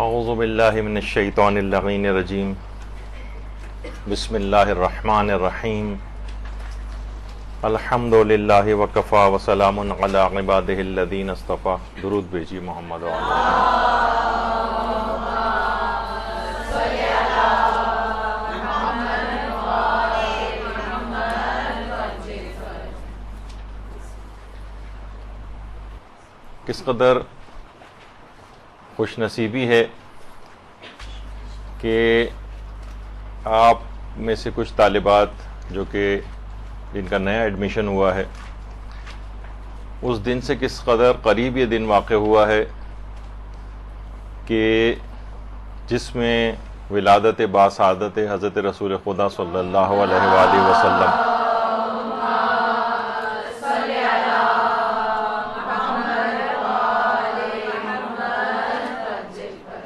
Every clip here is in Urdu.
اعوذ باللہ من الشیطان اللعین الرجیم بسم اللہ الرحمن الرحیم الحمد للہ وکفی وسلام علی عبادہ الذین اصطفی. درود بھیجیے محمد کس قدر خوش نصیبی ہے کہ آپ میں سے کچھ طالبات جو کہ جن کا نیا ایڈمیشن ہوا ہے، اس دن سے کس قدر قریب یہ دن واقع ہوا ہے کہ جس میں ولادت باسعادت حضرت رسول خدا صلی اللہ علیہ وآلہ وسلم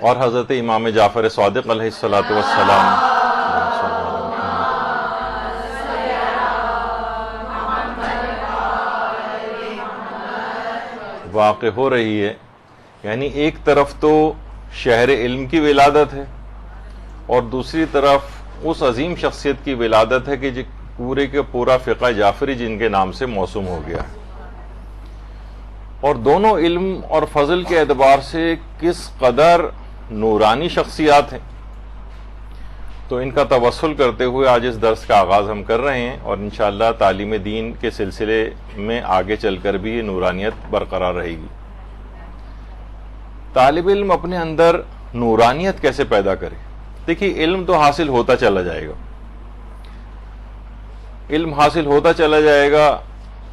اور حضرت امام جعفر صادق علیہ الصلاۃ والسلام واقع ہو رہی ہے. یعنی ایک طرف تو شہر علم کی ولادت ہے اور دوسری طرف اس عظیم شخصیت کی ولادت ہے کہ جو پورے کے پورا فقہ جعفری جن کے نام سے موسوم ہو گیا ہے، اور دونوں علم اور فضل کے اعتبار سے کس قدر نورانی شخصیات ہیں. تو ان کا توسل کرتے ہوئے آج اس درس کا آغاز ہم کر رہے ہیں، اور انشاءاللہ تعلیم دین کے سلسلے میں آگے چل کر بھی یہ نورانیت برقرار رہے گی. طالب علم اپنے اندر نورانیت کیسے پیدا کرے؟ دیکھیے، علم تو حاصل ہوتا چلا جائے گا، علم حاصل ہوتا چلا جائے گا،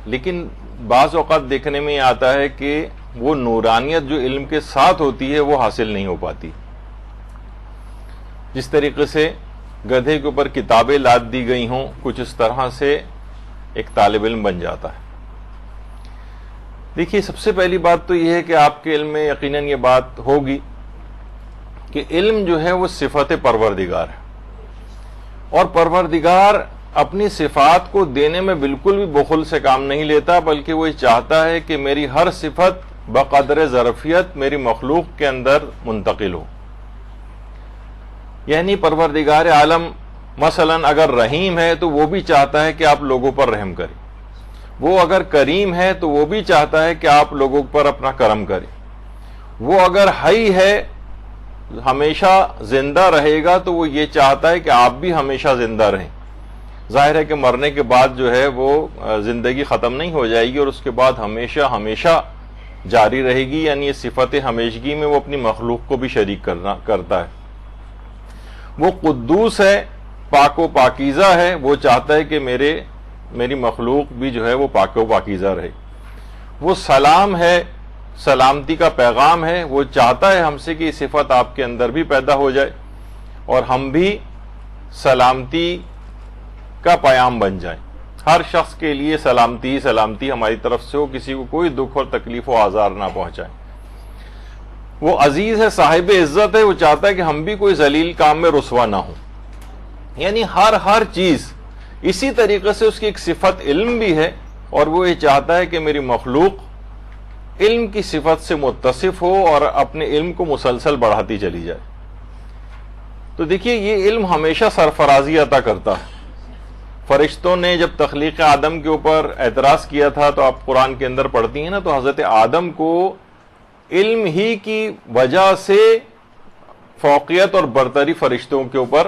لیکن بعض اوقات دیکھنے میں یہ آتا ہے کہ وہ نورانیت جو علم کے ساتھ ہوتی ہے وہ حاصل نہیں ہو پاتی. جس طریقے سے گدھے کے اوپر کتابیں لاد دی گئی ہوں، کچھ اس طرح سے ایک طالب علم بن جاتا ہے. دیکھیے، سب سے پہلی بات تو یہ ہے کہ آپ کے علم میں یقیناً یہ بات ہوگی کہ علم جو ہے وہ صفت پروردگار ہے، اور پروردگار اپنی صفات کو دینے میں بالکل بھی بخل سے کام نہیں لیتا، بلکہ وہ یہ چاہتا ہے کہ میری ہر صفت بقدر ظرفیت میری مخلوق کے اندر منتقل ہو. یعنی پروردگار عالم مثلا اگر رحیم ہے تو وہ بھی چاہتا ہے کہ آپ لوگوں پر رحم کریں، وہ اگر کریم ہے تو وہ بھی چاہتا ہے کہ آپ لوگوں پر اپنا کرم کریں، وہ اگر حی ہے ہمیشہ زندہ رہے گا تو وہ یہ چاہتا ہے کہ آپ بھی ہمیشہ زندہ رہیں. ظاہر ہے کہ مرنے کے بعد جو ہے وہ زندگی ختم نہیں ہو جائے گی اور اس کے بعد ہمیشہ ہمیشہ جاری رہے گی. یعنی یہ صفت ہمیشگی میں وہ اپنی مخلوق کو بھی شریک کرتا ہے. وہ قدوس ہے، پاک و پاکیزہ ہے، وہ چاہتا ہے کہ میری مخلوق بھی جو ہے وہ پاک و پاکیزہ رہے. وہ سلام ہے، سلامتی کا پیغام ہے، وہ چاہتا ہے ہم سے کہ یہ صفت آپ کے اندر بھی پیدا ہو جائے اور ہم بھی سلامتی کا پیام بن جائیں. ہر شخص کے لیے سلامتی سلامتی ہماری طرف سے ہو، کسی کو کوئی دکھ اور تکلیف و آزار نہ پہنچائے. وہ عزیز ہے، صاحب عزت ہے، وہ چاہتا ہے کہ ہم بھی کوئی ذلیل کام میں رسوا نہ ہوں. یعنی ہر چیز اسی طریقے سے اس کی ایک صفت علم بھی ہے، اور وہ یہ چاہتا ہے کہ میری مخلوق علم کی صفت سے متصف ہو اور اپنے علم کو مسلسل بڑھاتی چلی جائے. تو دیکھیے، یہ علم ہمیشہ سرفرازی عطا کرتا ہے. فرشتوں نے جب تخلیق آدم کے اوپر اعتراض کیا تھا تو آپ قرآن کے اندر پڑھتی ہیں نا، تو حضرت آدم کو علم ہی کی وجہ سے فوقیت اور برتری فرشتوں کے اوپر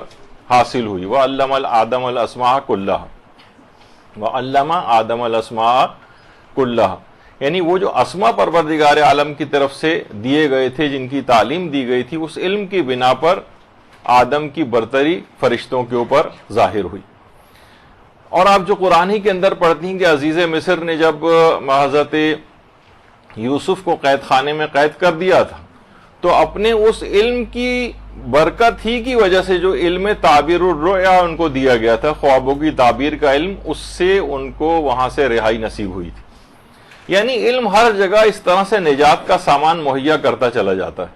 حاصل ہوئی. وَعَلَّمَ آدَمَ الْأَسْمَاءَ كُلَّهَا وَعَلَّمَ آدَمَ الْأَسْمَاءَ كُلَّهَا. یعنی وہ جو اسماء پروردگار عالم کی طرف سے دیے گئے تھے، جن کی تعلیم دی گئی تھی، اس علم کی بنا پر آدم کی برتری فرشتوں کے اوپر ظاہر ہوئی. اور آپ جو قرآن ہی کے اندر پڑھتی ہیں کہ عزیز مصر نے جب حضرت یوسف کو قید خانے میں قید کر دیا تھا، تو اپنے اس علم کی برکت ہی کی وجہ سے جو علم تعبیر الرؤیا ان کو دیا گیا تھا، خوابوں کی تعبیر کا علم، اس سے ان کو وہاں سے رہائی نصیب ہوئی تھی. یعنی علم ہر جگہ اس طرح سے نجات کا سامان مہیا کرتا چلا جاتا ہے.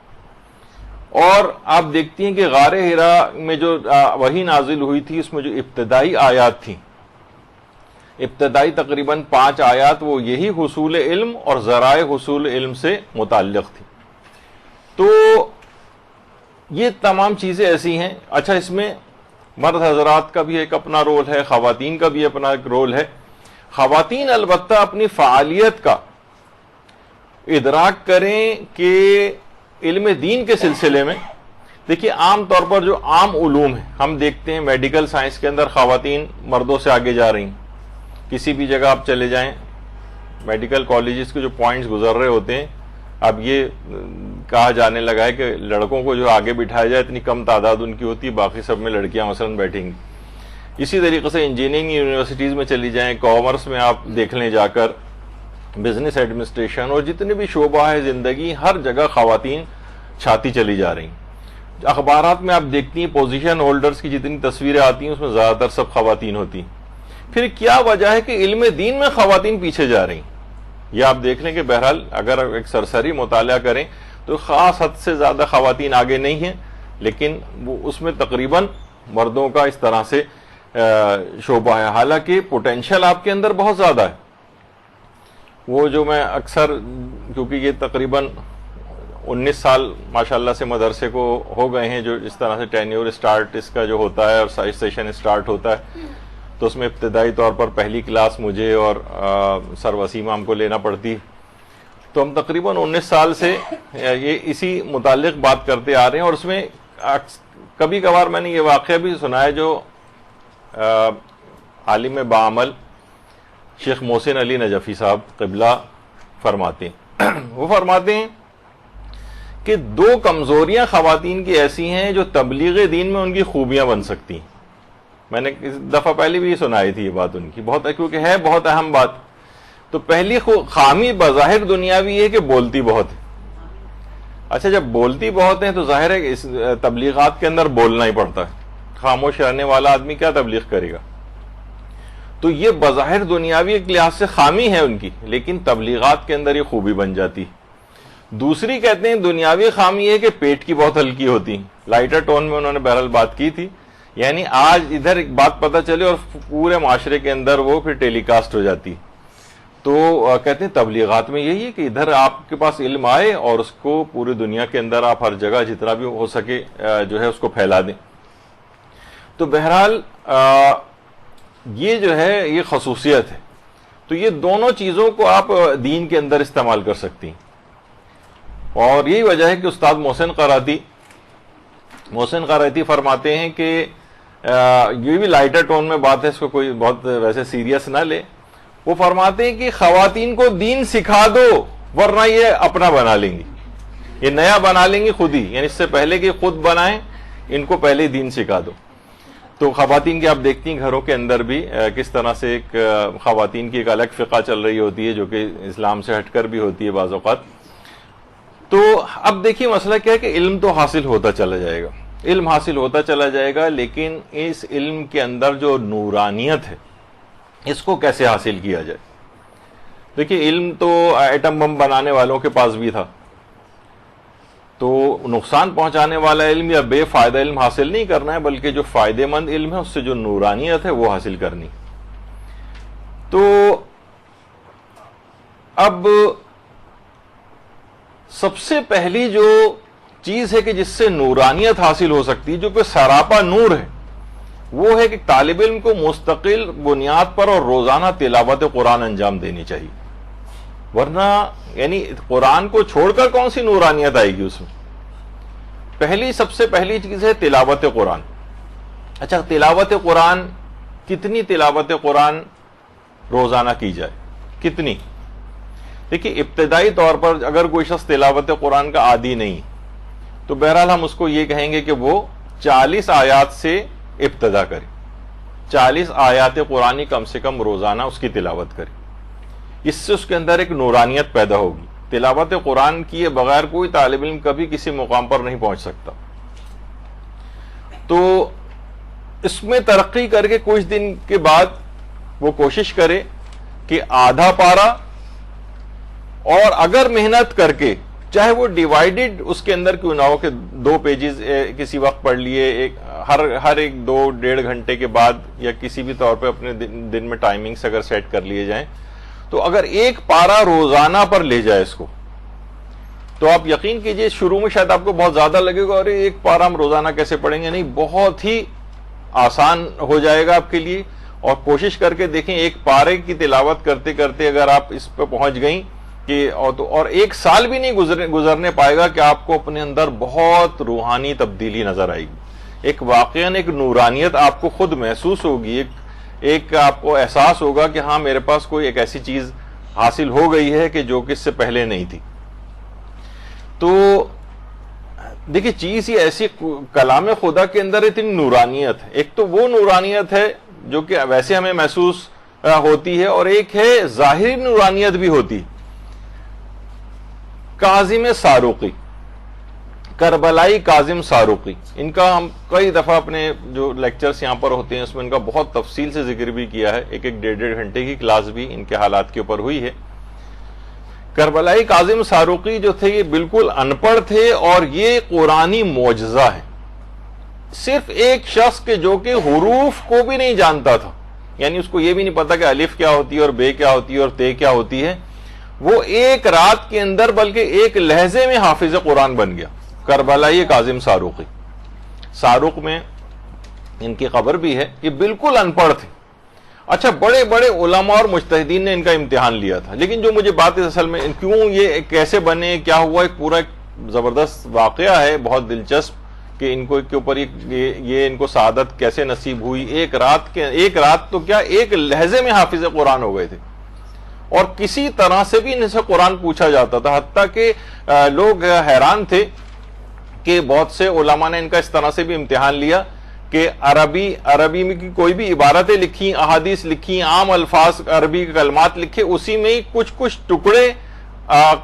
اور آپ دیکھتی ہیں کہ غار حرا میں جو وحی نازل ہوئی تھی، اس میں جو ابتدائی آیات تھیں، ابتدائی تقریباً 5 آیات، وہ یہی حصول علم اور ذرائع حصول علم سے متعلق تھی. تو یہ تمام چیزیں ایسی ہیں. اچھا اس میں مرد حضرات کا بھی ایک اپنا رول ہے, خواتین کا بھی اپنا ایک رول ہے. خواتین البتہ اپنی فعالیت کا ادراک کریں کہ علم دین کے سلسلے میں دیکھیے عام طور پر جو عام علوم ہیں ہم دیکھتے ہیں میڈیکل سائنس کے اندر خواتین مردوں سے آگے جا رہی ہیں. کسی بھی جگہ آپ چلے جائیں میڈیکل کالجز کے جو پوائنٹس گزر رہے ہوتے ہیں, اب یہ کہا جانے لگا ہے کہ لڑکوں کو جو آگے بٹھایا جائے اتنی کم تعداد ان کی ہوتی ہے, باقی سب میں لڑکیاں مثلاً بیٹھیں گی. اسی طریقے سے انجینئرنگ یونیورسٹیز میں چلی جائیں, کامرس میں آپ دیکھ لیں جا کر, بزنس ایڈمنسٹریشن اور جتنے بھی شعبہ ہے زندگی, ہر جگہ خواتین چھاتی چلی جا رہی ہیں. اخبارات میں آپ دیکھتی ہیں پوزیشن ہولڈرز کی جتنی تصویریں آتی ہیں اس میں زیادہ تر سب خواتین ہوتی ہیں. پھر کیا وجہ ہے کہ علم دین میں خواتین پیچھے جا رہی ہیں؟ یہ آپ دیکھ لیں کہ بہرحال اگر ایک سرسری مطالعہ کریں تو خاص حد سے زیادہ خواتین آگے نہیں ہیں, لیکن وہ اس میں تقریباً مردوں کا اس طرح سے شعبہ ہے. حالانکہ پوٹینشیل آپ کے اندر بہت زیادہ ہے. وہ جو میں اکثر, کیونکہ یہ تقریباً 19 سال ماشاءاللہ سے مدرسے کو ہو گئے ہیں, جو اس طرح سے ٹینیور اسٹارٹ اس کا جو ہوتا ہے اور سیشن اسٹارٹ ہوتا ہے, تو اس میں ابتدائی طور پر پہلی کلاس مجھے اور سر وسیم ہم کو لینا پڑتی. تو ہم تقریباً 19 سال سے یہ اسی متعلق بات کرتے آ رہے ہیں. اور اس میں کبھی کبھار میں نے یہ واقعہ بھی سنا ہے جو عالم بعمل شیخ محسن علی نجفی صاحب قبلہ فرماتے ہیں. وہ فرماتے ہیں کہ 2 کمزوریاں خواتین کی ایسی ہیں جو تبلیغ دین میں ان کی خوبیاں بن سکتی ہیں. میں نے اس دفعہ پہلے بھی سنائی تھی یہ بات ان کی, بہت کیونکہ ہے بہت اہم بات. تو پہلی خامی بظاہر دنیاوی ہے کہ بولتی بہت ہے. اچھا جب بولتی بہت ہیں تو ظاہر ہے کہ اس تبلیغات کے اندر بولنا ہی پڑتا ہے. خاموش رہنے والا آدمی کیا تبلیغ کرے گا؟ تو یہ بظاہر دنیاوی ایک لحاظ سے خامی ہے ان کی, لیکن تبلیغات کے اندر یہ خوبی بن جاتی. دوسری کہتے ہیں دنیاوی خامی ہے کہ پیٹ کی بہت ہلکی ہوتی. لائٹر ٹون میں انہوں نے بہرحال بات کی تھی, یعنی آج ادھر ایک بات پتہ چلے اور پورے معاشرے کے اندر وہ پھر ٹیلی کاسٹ ہو جاتی. تو کہتے ہیں تبلیغات میں یہی ہے کہ ادھر آپ کے پاس علم آئے اور اس کو پوری دنیا کے اندر آپ ہر جگہ جتنا بھی ہو سکے جو ہے اس کو پھیلا دیں. تو بہرحال یہ جو ہے یہ خصوصیت ہے. تو یہ دونوں چیزوں کو آپ دین کے اندر استعمال کر سکتی ہیں. اور یہی وجہ ہے کہ استاد محسن قرائتی فرماتے ہیں کہ یہ بھی لائٹر ٹون میں بات ہے, اس کو کوئی بہت ویسے سیریس نہ لے. وہ فرماتے ہیں کہ خواتین کو دین سکھا دو ورنہ یہ اپنا بنا لیں گی, یہ نیا بنا لیں گی خود ہی, یعنی اس سے پہلے کہ خود بنائیں ان کو پہلے دین سکھا دو. تو خواتین کی آپ دیکھتی ہیں گھروں کے اندر بھی کس طرح سے ایک خواتین کی ایک الگ فقہ چل رہی ہوتی ہے جو کہ اسلام سے ہٹ کر بھی ہوتی ہے بعض اوقات. تو اب دیکھیے مسئلہ کیا ہے کہ علم تو حاصل ہوتا چلا جائے گا, علم حاصل ہوتا چلا جائے گا, لیکن اس علم کے اندر جو نورانیت ہے اس کو کیسے حاصل کیا جائے؟ دیکھیے علم تو ایٹم بم بنانے والوں کے پاس بھی تھا, تو نقصان پہنچانے والا علم یا بے فائدہ علم حاصل نہیں کرنا ہے, بلکہ جو فائدے مند علم ہے اس سے جو نورانیت ہے وہ حاصل کرنی. تو اب سب سے پہلی جو چیز ہے کہ جس سے نورانیت حاصل ہو سکتی ہے, جو کہ سراپا نور ہے, وہ ہے کہ طالب علم کو مستقل بنیاد پر اور روزانہ تلاوت قرآن انجام دینی چاہیے. ورنہ یعنی قرآن کو چھوڑ کر کون سی نورانیت آئے گی اس میں؟ سب سے پہلی چیز ہے تلاوت قرآن. اچھا تلاوت قرآن, کتنی تلاوت قرآن روزانہ کی جائے, کتنی؟ دیکھیے ابتدائی طور پر اگر کوئی شخص تلاوت قرآن کا عادی نہیں تو بہرحال ہم اس کو یہ کہیں گے کہ وہ 40 آیات سے ابتدا کرے, 40 آیات قرآنی کم سے کم روزانہ اس کی تلاوت کرے. اس سے اس کے اندر ایک نورانیت پیدا ہوگی. تلاوت قرآن کیے بغیر کوئی طالب علم کبھی کسی مقام پر نہیں پہنچ سکتا. تو اس میں ترقی کر کے کچھ دن کے بعد وہ کوشش کرے کہ آدھا پارا, اور اگر محنت کر کے چاہے وہ ڈیوائیڈڈ اس کے اندر کیوں نہ ہو کہ 2 پیجز کسی وقت پڑھ لیے, ہر ایک 2-1.5 گھنٹے کے بعد, یا کسی بھی طور پہ اپنے دن میں ٹائمنگز اگر سیٹ کر لیے جائیں, تو اگر ایک پارا روزانہ پر لے جائے اس کو, تو آپ یقین کیجئے شروع میں شاید آپ کو بہت زیادہ لگے گا اور ایک پارہ ہم روزانہ کیسے پڑھیں گے، نہیں، بہت ہی آسان ہو جائے گا آپ کے لیے. اور کوشش کر کے دیکھیں ایک پارے کی تلاوت کرتے کرتے اگر آپ اس پہ پہنچ گئیں کہ اور ایک سال بھی نہیں گزرنے پائے گا کہ آپ کو اپنے اندر بہت روحانی تبدیلی نظر آئے گی. ایک واقعاً ایک نورانیت آپ کو خود محسوس ہوگی، ایک آپ کو احساس ہوگا کہ ہاں میرے پاس کوئی ایک ایسی چیز حاصل ہو گئی ہے کہ جو کہ اس سے پہلے نہیں تھی. تو دیکھیے چیز یہ ایسی، کلام خدا کے اندر اتنی نورانیت ہے. ایک تو وہ نورانیت ہے جو کہ ویسے ہمیں محسوس ہوتی ہے، اور ایک ہے ظاہری نورانیت بھی ہوتی. کاظم ساروقی، کربلائی کاظم ساروقی، ان کا ہم کئی دفعہ اپنے جو لیکچرز یہاں پر ہوتے ہیں اس میں ان کا بہت تفصیل سے ذکر بھی کیا ہے. ایک 1.5 گھنٹے کی کلاس بھی ان کے حالات کے اوپر ہوئی ہے. کربلائی کاظم ساروقی جو تھے یہ بالکل ان پڑھ تھے، اور یہ قرآنی معجزہ ہے. صرف ایک شخص کے جو کہ حروف کو بھی نہیں جانتا تھا، یعنی اس کو یہ بھی نہیں پتا کہ الف کیا ہوتی ہے اور بے کیا ہوتی ہے اور تے کیا ہوتی ہے، وہ ایک رات کے اندر بلکہ ایک لہجے میں حافظ قرآن بن گیا. کربلائی کاظم ساروقی، ساروق میں ان کی قبر بھی ہے. یہ بالکل ان پڑھ تھے. اچھا، بڑے بڑے علماء اور مجتہدین نے ان کا امتحان لیا تھا، لیکن جو مجھے بات ہے اصل میں کیوں یہ کیسے بنے، کیا ہوا، ایک پورا زبردست واقعہ ہے بہت دلچسپ کہ ان کو کے اوپر یہ ان کو سعادت کیسے نصیب ہوئی. ایک رات تو کیا، ایک لہجے میں حافظ قرآن ہو گئے تھے، اور کسی طرح سے بھی ان سے قرآن پوچھا جاتا تھا. حتیٰ کہ لوگ حیران تھے کہ بہت سے علماء نے ان کا اس طرح سے بھی امتحان لیا کہ عربی میں کی کوئی بھی عبارتیں لکھی، احادیث لکھی، عام الفاظ عربی کے کلمات لکھے، اسی میں ہی کچھ ٹکڑے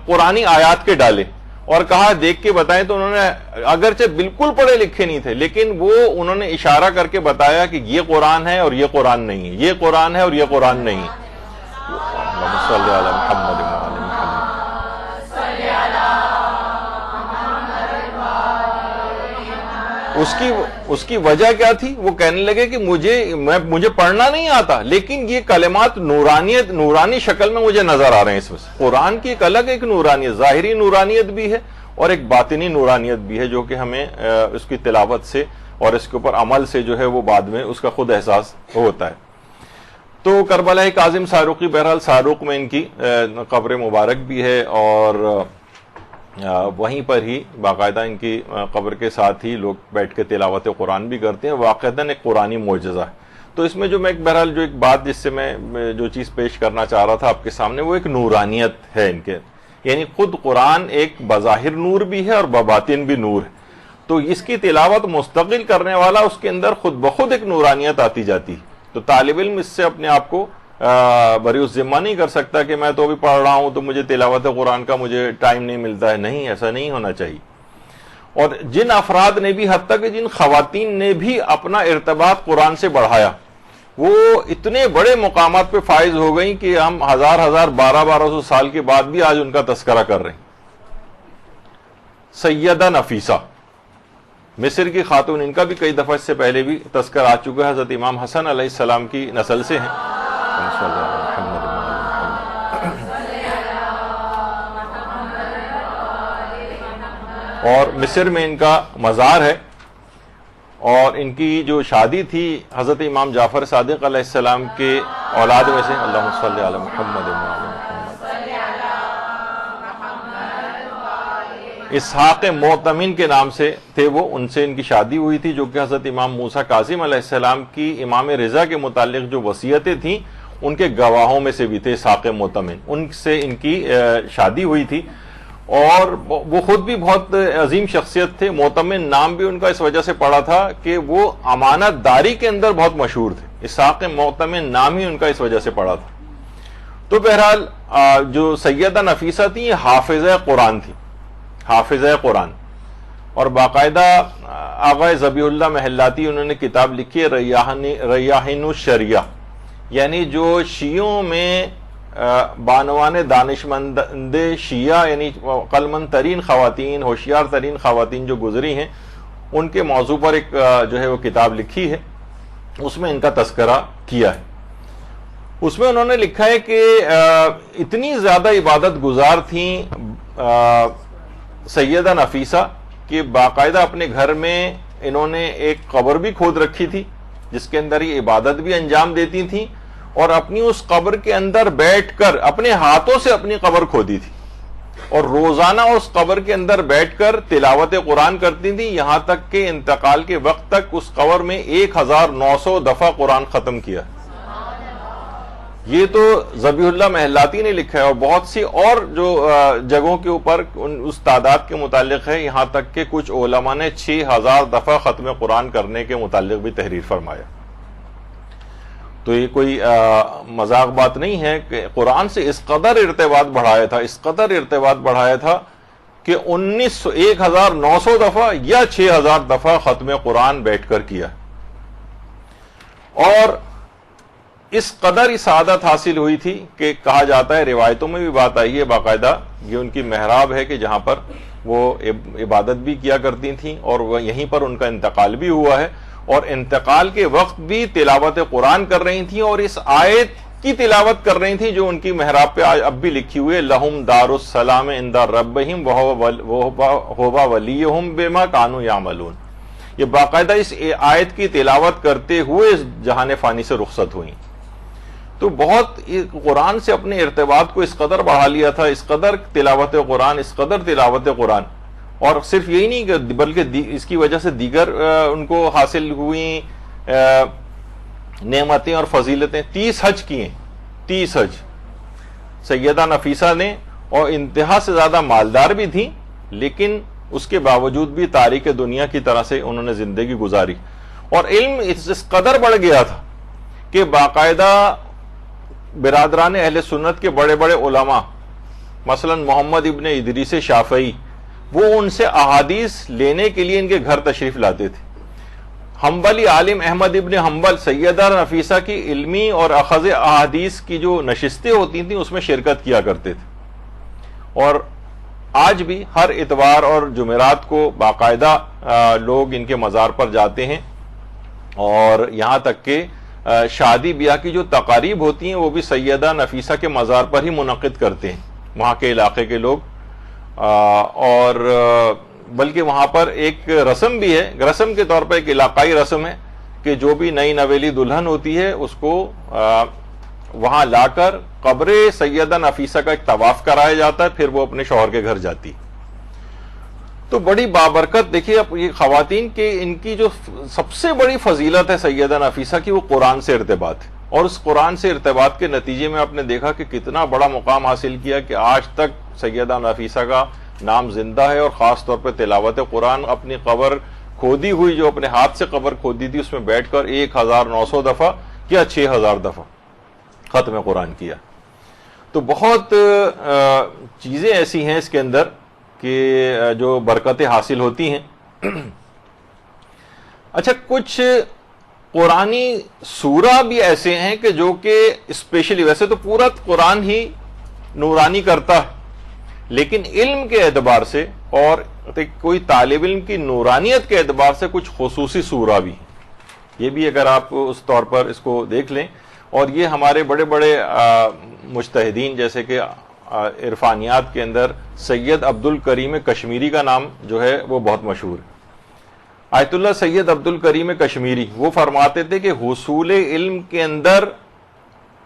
قرآنی آیات کے ڈالے اور کہا دیکھ کے بتائیں. تو انہوں نے اگرچہ بالکل پڑھے لکھے نہیں تھے، لیکن وہ انہوں نے اشارہ کر کے بتایا کہ یہ قرآن ہے اور یہ قرآن نہیں ہے، یہ قرآن ہے اور یہ قرآن نہیں ہے. اللہم صلی علی محمد وعلی محمد. اس کی وجہ کیا تھی؟ وہ کہنے لگے کہ مجھے پڑھنا نہیں آتا، لیکن یہ کلمات نورانی شکل میں مجھے نظر آ رہے ہیں. اس میں قرآن کی ایک الگ ایک نورانیت، ظاہری نورانیت بھی ہے اور ایک باطنی نورانیت بھی ہے، جو کہ ہمیں اس کی تلاوت سے اور اس کے اوپر عمل سے جو ہے وہ بعد میں اس کا خود احساس ہوتا ہے. تو کربلائی کاظم ساروقی، بہرحال ساروق میں ان کی قبر مبارک بھی ہے، اور وہیں پر ہی باقاعدہ ان کی قبر کے ساتھ ہی لوگ بیٹھ کے تلاوت قرآن بھی کرتے ہیں. واقعتاً ایک قرآنی معجزہ ہے. تو اس میں جو میں بہرحال جو ایک بات جس سے میں جو چیز پیش کرنا چاہ رہا تھا آپ کے سامنے، وہ ایک نورانیت ہے ان کے، یعنی خود قرآن ایک بظاہر نور بھی ہے اور بباطن بھی نور ہے. تو اس کی تلاوت مستقل کرنے والا اس کے اندر خود بخود ایک نورانیت آتی جاتی ہے. تو طالب علم اس سے اپنے آپ کو بری الذمہ نہیں کر سکتا کہ میں تو بھی پڑھ رہا ہوں تو مجھے تلاوت قرآن کا مجھے ٹائم نہیں ملتا ہے. نہیں، ایسا نہیں ہونا چاہیے. اور جن افراد نے بھی، حتیٰ کہ جن خواتین نے بھی اپنا ارتباط قرآن سے بڑھایا، وہ اتنے بڑے مقامات پہ فائز ہو گئیں کہ ہم 1200 سال کے بعد بھی آج ان کا تذکرہ کر رہے ہیں. سیدہ نفیسہ، مصر کی خاتون، ان کا بھی کئی دفعہ اس سے پہلے بھی تذکر آ چکا ہے. حضرت امام حسن علیہ السلام کی نسل سے ہیں. اور مصر میں ان کا مزار ہے، اور ان کی جو شادی تھی حضرت امام جعفر صادق علیہ السلام کے اولاد میں سے، اللہم صلی علی محمد وعلی محمد، اسحاق معتمن کے نام سے تھے وہ، ان سے ان کی شادی ہوئی تھی، جو کہ حضرت امام موسیٰ کاظم علیہ السلام کی امام رضا کے متعلق جو وصیتیں تھیں ان کے گواہوں میں سے بھی تھے اسحاق معتمن. ان سے ان کی شادی ہوئی تھی، اور وہ خود بھی بہت عظیم شخصیت تھے. معتمن نام بھی ان کا اس وجہ سے پڑا تھا کہ وہ امانت داری کے اندر بہت مشہور تھے. اسحاق معتمن نام ہی ان کا اس وجہ سے پڑا تھا. تو بہرحال جو سیدہ نفیسہ تھی یہ حافظہ قرآن تھی، حافظہ قرآن. اور باقاعدہ آغا ذبیح اللہ محلاتی انہوں نے کتاب لکھی ہے ریاحین الشریعہ، یعنی جو شیعوں میں بانوان دانشمند شیعہ، یعنی عقلمند ترین خواتین، ہوشیار ترین خواتین جو گزری ہیں، ان کے موضوع پر ایک جو ہے وہ کتاب لکھی ہے. اس میں ان کا تذکرہ کیا ہے. اس میں انہوں نے لکھا ہے کہ اتنی زیادہ عبادت گزار تھیں سیدہ نفیسہ کہ باقاعدہ اپنے گھر میں انہوں نے ایک قبر بھی کھود رکھی تھی جس کے اندر یہ عبادت بھی انجام دیتی تھیں، اور اپنی اس قبر کے اندر بیٹھ کر اپنے ہاتھوں سے اپنی قبر کھودی تھی، اور روزانہ اس قبر کے اندر بیٹھ کر تلاوت قرآن کرتی تھی، یہاں تک کہ انتقال کے وقت تک اس قبر میں 1900 دفعہ قرآن ختم کیا۔ یہ تو ذبیح اللہ محلاتی نے لکھا ہے، اور بہت سی اور جو جگہوں کے اوپر اس تعداد کے متعلق ہے، یہاں تک کہ کچھ علماء نے 6000 دفعہ ختم قرآن کرنے کے متعلق بھی تحریر فرمایا۔ تو یہ کوئی مذاق بات نہیں ہے کہ قرآن سے اس قدر ارتباط بڑھایا تھا کہ 1900 دفعہ یا 6000 دفعہ ختم قرآن بیٹھ کر کیا، اور اس قدر سعادت حاصل ہوئی تھی کہ کہا جاتا ہے، روایتوں میں بھی بات آئی ہے باقاعدہ، یہ ان کی محراب ہے کہ جہاں پر وہ عبادت بھی کیا کرتی تھیں، اور یہیں پر ان کا انتقال بھی ہوا ہے، اور انتقال کے وقت بھی تلاوت قرآن کر رہی تھیں، اور اس آیت کی تلاوت کر رہی تھیں جو ان کی محراب پہ اب بھی لکھی ہوئی ہے، لہم دار السلام عند ربہم وہو ولیہم بما کانوا یعملون۔ یہ باقاعدہ اس آیت کی تلاوت کرتے ہوئے اس جہان فانی سے رخصت ہوئیں۔ تو بہت قرآن سے اپنے ارتباط کو اس قدر بڑھا لیا تھا، اس قدر تلاوت قرآن، اور صرف یہی نہیں کہ بلکہ اس کی وجہ سے دیگر ان کو حاصل ہوئی نعمتیں اور فضیلتیں۔ 30 حج کیے، 30 حج سیدہ نفیسہ نے، اور انتہا سے زیادہ مالدار بھی تھیں، لیکن اس کے باوجود بھی تاریک دنیا کی طرح سے انہوں نے زندگی گزاری، اور علم اس قدر بڑھ گیا تھا کہ باقاعدہ برادران اہل سنت کے بڑے بڑے علماء، مثلا محمد ابن ادریس شافعی، وہ ان سے احادیث لینے کے لیے ان کے گھر تشریف لاتے تھے۔ حنبلی عالم احمد ابن حنبل سیدہ نفیسہ کی علمی اور اخذ احادیث کی جو نشستیں ہوتی تھیں اس میں شرکت کیا کرتے تھے، اور آج بھی ہر اتوار اور جمعرات کو باقاعدہ لوگ ان کے مزار پر جاتے ہیں، اور یہاں تک کہ شادی بیاہ کی جو تقاریب ہوتی ہیں وہ بھی سیدہ نفیسہ کے مزار پر ہی منعقد کرتے ہیں وہاں کے علاقے کے لوگ، اور بلکہ وہاں پر ایک رسم بھی ہے، رسم کے طور پر ایک علاقائی رسم ہے کہ جو بھی نئی نویلی دلہن ہوتی ہے اس کو وہاں لا کر قبر سیدہ نفیسہ کا ایک طواف کرایا جاتا ہے، پھر وہ اپنے شوہر کے گھر جاتی۔ تو بڑی بابرکت دیکھیے یہ خواتین کے، ان کی جو سب سے بڑی فضیلت ہے سیدہ نفیسہ کی، وہ قرآن سے ارتباط ہے، اور اس قرآن سے ارتباط کے نتیجے میں آپ نے دیکھا کہ کتنا بڑا مقام حاصل کیا کہ آج تک سیدہ نفیسہ کا نام زندہ ہے، اور خاص طور پہ تلاوت قرآن، اپنی قبر کھودی ہوئی جو اپنے ہاتھ سے قبر کھودی تھی اس میں بیٹھ کر 1900 دفعہ یا 6000 دفعہ ختم قرآن کیا۔ تو بہت چیزیں ایسی ہیں اس کے اندر کہ جو برکتیں حاصل ہوتی ہیں۔ اچھا، کچھ قرآنی سورہ بھی ایسے ہیں کہ جو کہ اسپیشلی، ویسے تو پورا قرآن ہی نورانی کرتا ہے، لیکن علم کے اعتبار سے اور کوئی طالب علم کی نورانیت کے اعتبار سے کچھ خصوصی سورہ بھی ہیں۔ یہ بھی اگر آپ اس طور پر اس کو دیکھ لیں، اور یہ ہمارے بڑے بڑے مجتہدین جیسے کہ عرفانیات کے اندر سید عبد الکریم کشمیری کا نام جو ہے وہ بہت مشہور ہے۔ آیت اللہ سید عبد الکریم کشمیری وہ فرماتے تھے کہ حصول علم کے اندر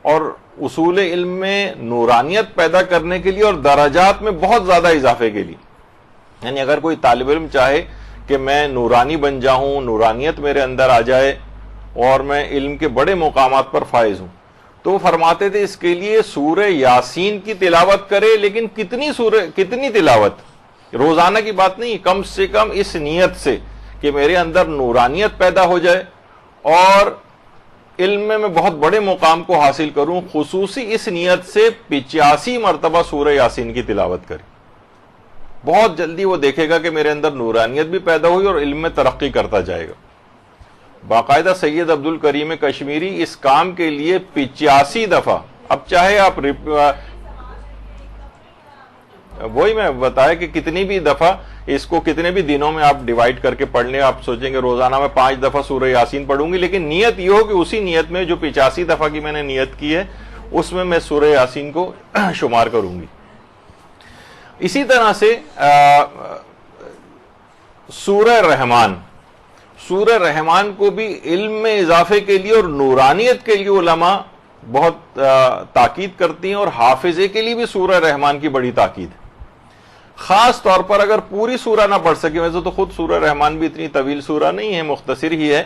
اور اصول علم میں نورانیت پیدا کرنے کے لیے اور درجات میں بہت زیادہ اضافے کے لیے، یعنی اگر کوئی طالب علم چاہے کہ میں نورانی بن جاؤں، نورانیت میرے اندر آ جائے اور میں علم کے بڑے مقامات پر فائز ہوں، تو وہ فرماتے تھے اس کے لیے سورہ یاسین کی تلاوت کرے، لیکن کتنی تلاوت، روزانہ کی بات نہیں، کم سے کم اس نیت سے کہ میرے اندر نورانیت پیدا ہو جائے اور علم میں میں بہت بڑے مقام کو حاصل کروں، خصوصی اس نیت سے 85 مرتبہ سورہ یاسین کی تلاوت کرے۔ بہت جلدی وہ دیکھے گا کہ میرے اندر نورانیت بھی پیدا ہوئی اور علم میں ترقی کرتا جائے گا۔ باقاعدہ سید عبد الکریم کشمیری اس کام کے لیے 85 دفعہ، اب چاہے آپ وہی میں بتایا کہ کتنی بھی دفعہ اس کو کتنے بھی دنوں میں آپ ڈیوائیڈ کر کے پڑھ لیں، آپ سوچیں گے روزانہ میں 5 دفعہ سورہ یاسین پڑھوں گی، لیکن نیت یہ ہو کہ اسی نیت میں جو 85 دفعہ کی میں نے نیت کی ہے اس میں سورہ یاسین کو شمار کروں گی۔ اسی طرح سے سورہ رحمان کو بھی علم میں اضافے کے لیے اور نورانیت کے لیے علماء بہت تاکید کرتی ہیں، اور حافظے کے لیے بھی سورہ رحمان کی بڑی تاکید ہے. خاص طور پر اگر پوری سورہ نہ پڑھ سکے، ویسے تو خود سورہ رحمان بھی اتنی طویل سورہ نہیں ہے، مختصر ہی ہے،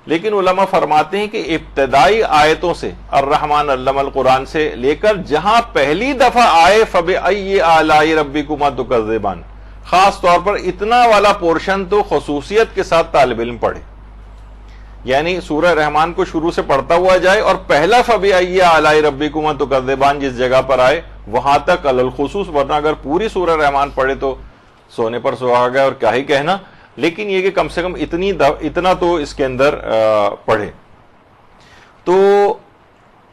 لیکن علماء فرماتے ہیں کہ ابتدائی آیتوں سے الرحمن علم القرآن سے لے کر جہاں پہلی دفعہ آئے فبأي آلاء ربكما تكذبان، خاص طور پر اتنا والا پورشن تو خصوصیت کے ساتھ طالب علم پڑھے. یعنی سورہ رحمان کو شروع سے پڑھتا ہوا جائے اور پہلا فبأي آلاء ربكما تكذبان جس جگہ پر آئے وہاں تک علی الخصوص، ورنہ اگر پوری سورہ رحمان پڑھے تو سونے پر سہاگا اور کیا ہی کہنا، لیکن یہ کہ کم سے کم اتنا تو اس کے اندر پڑھے تو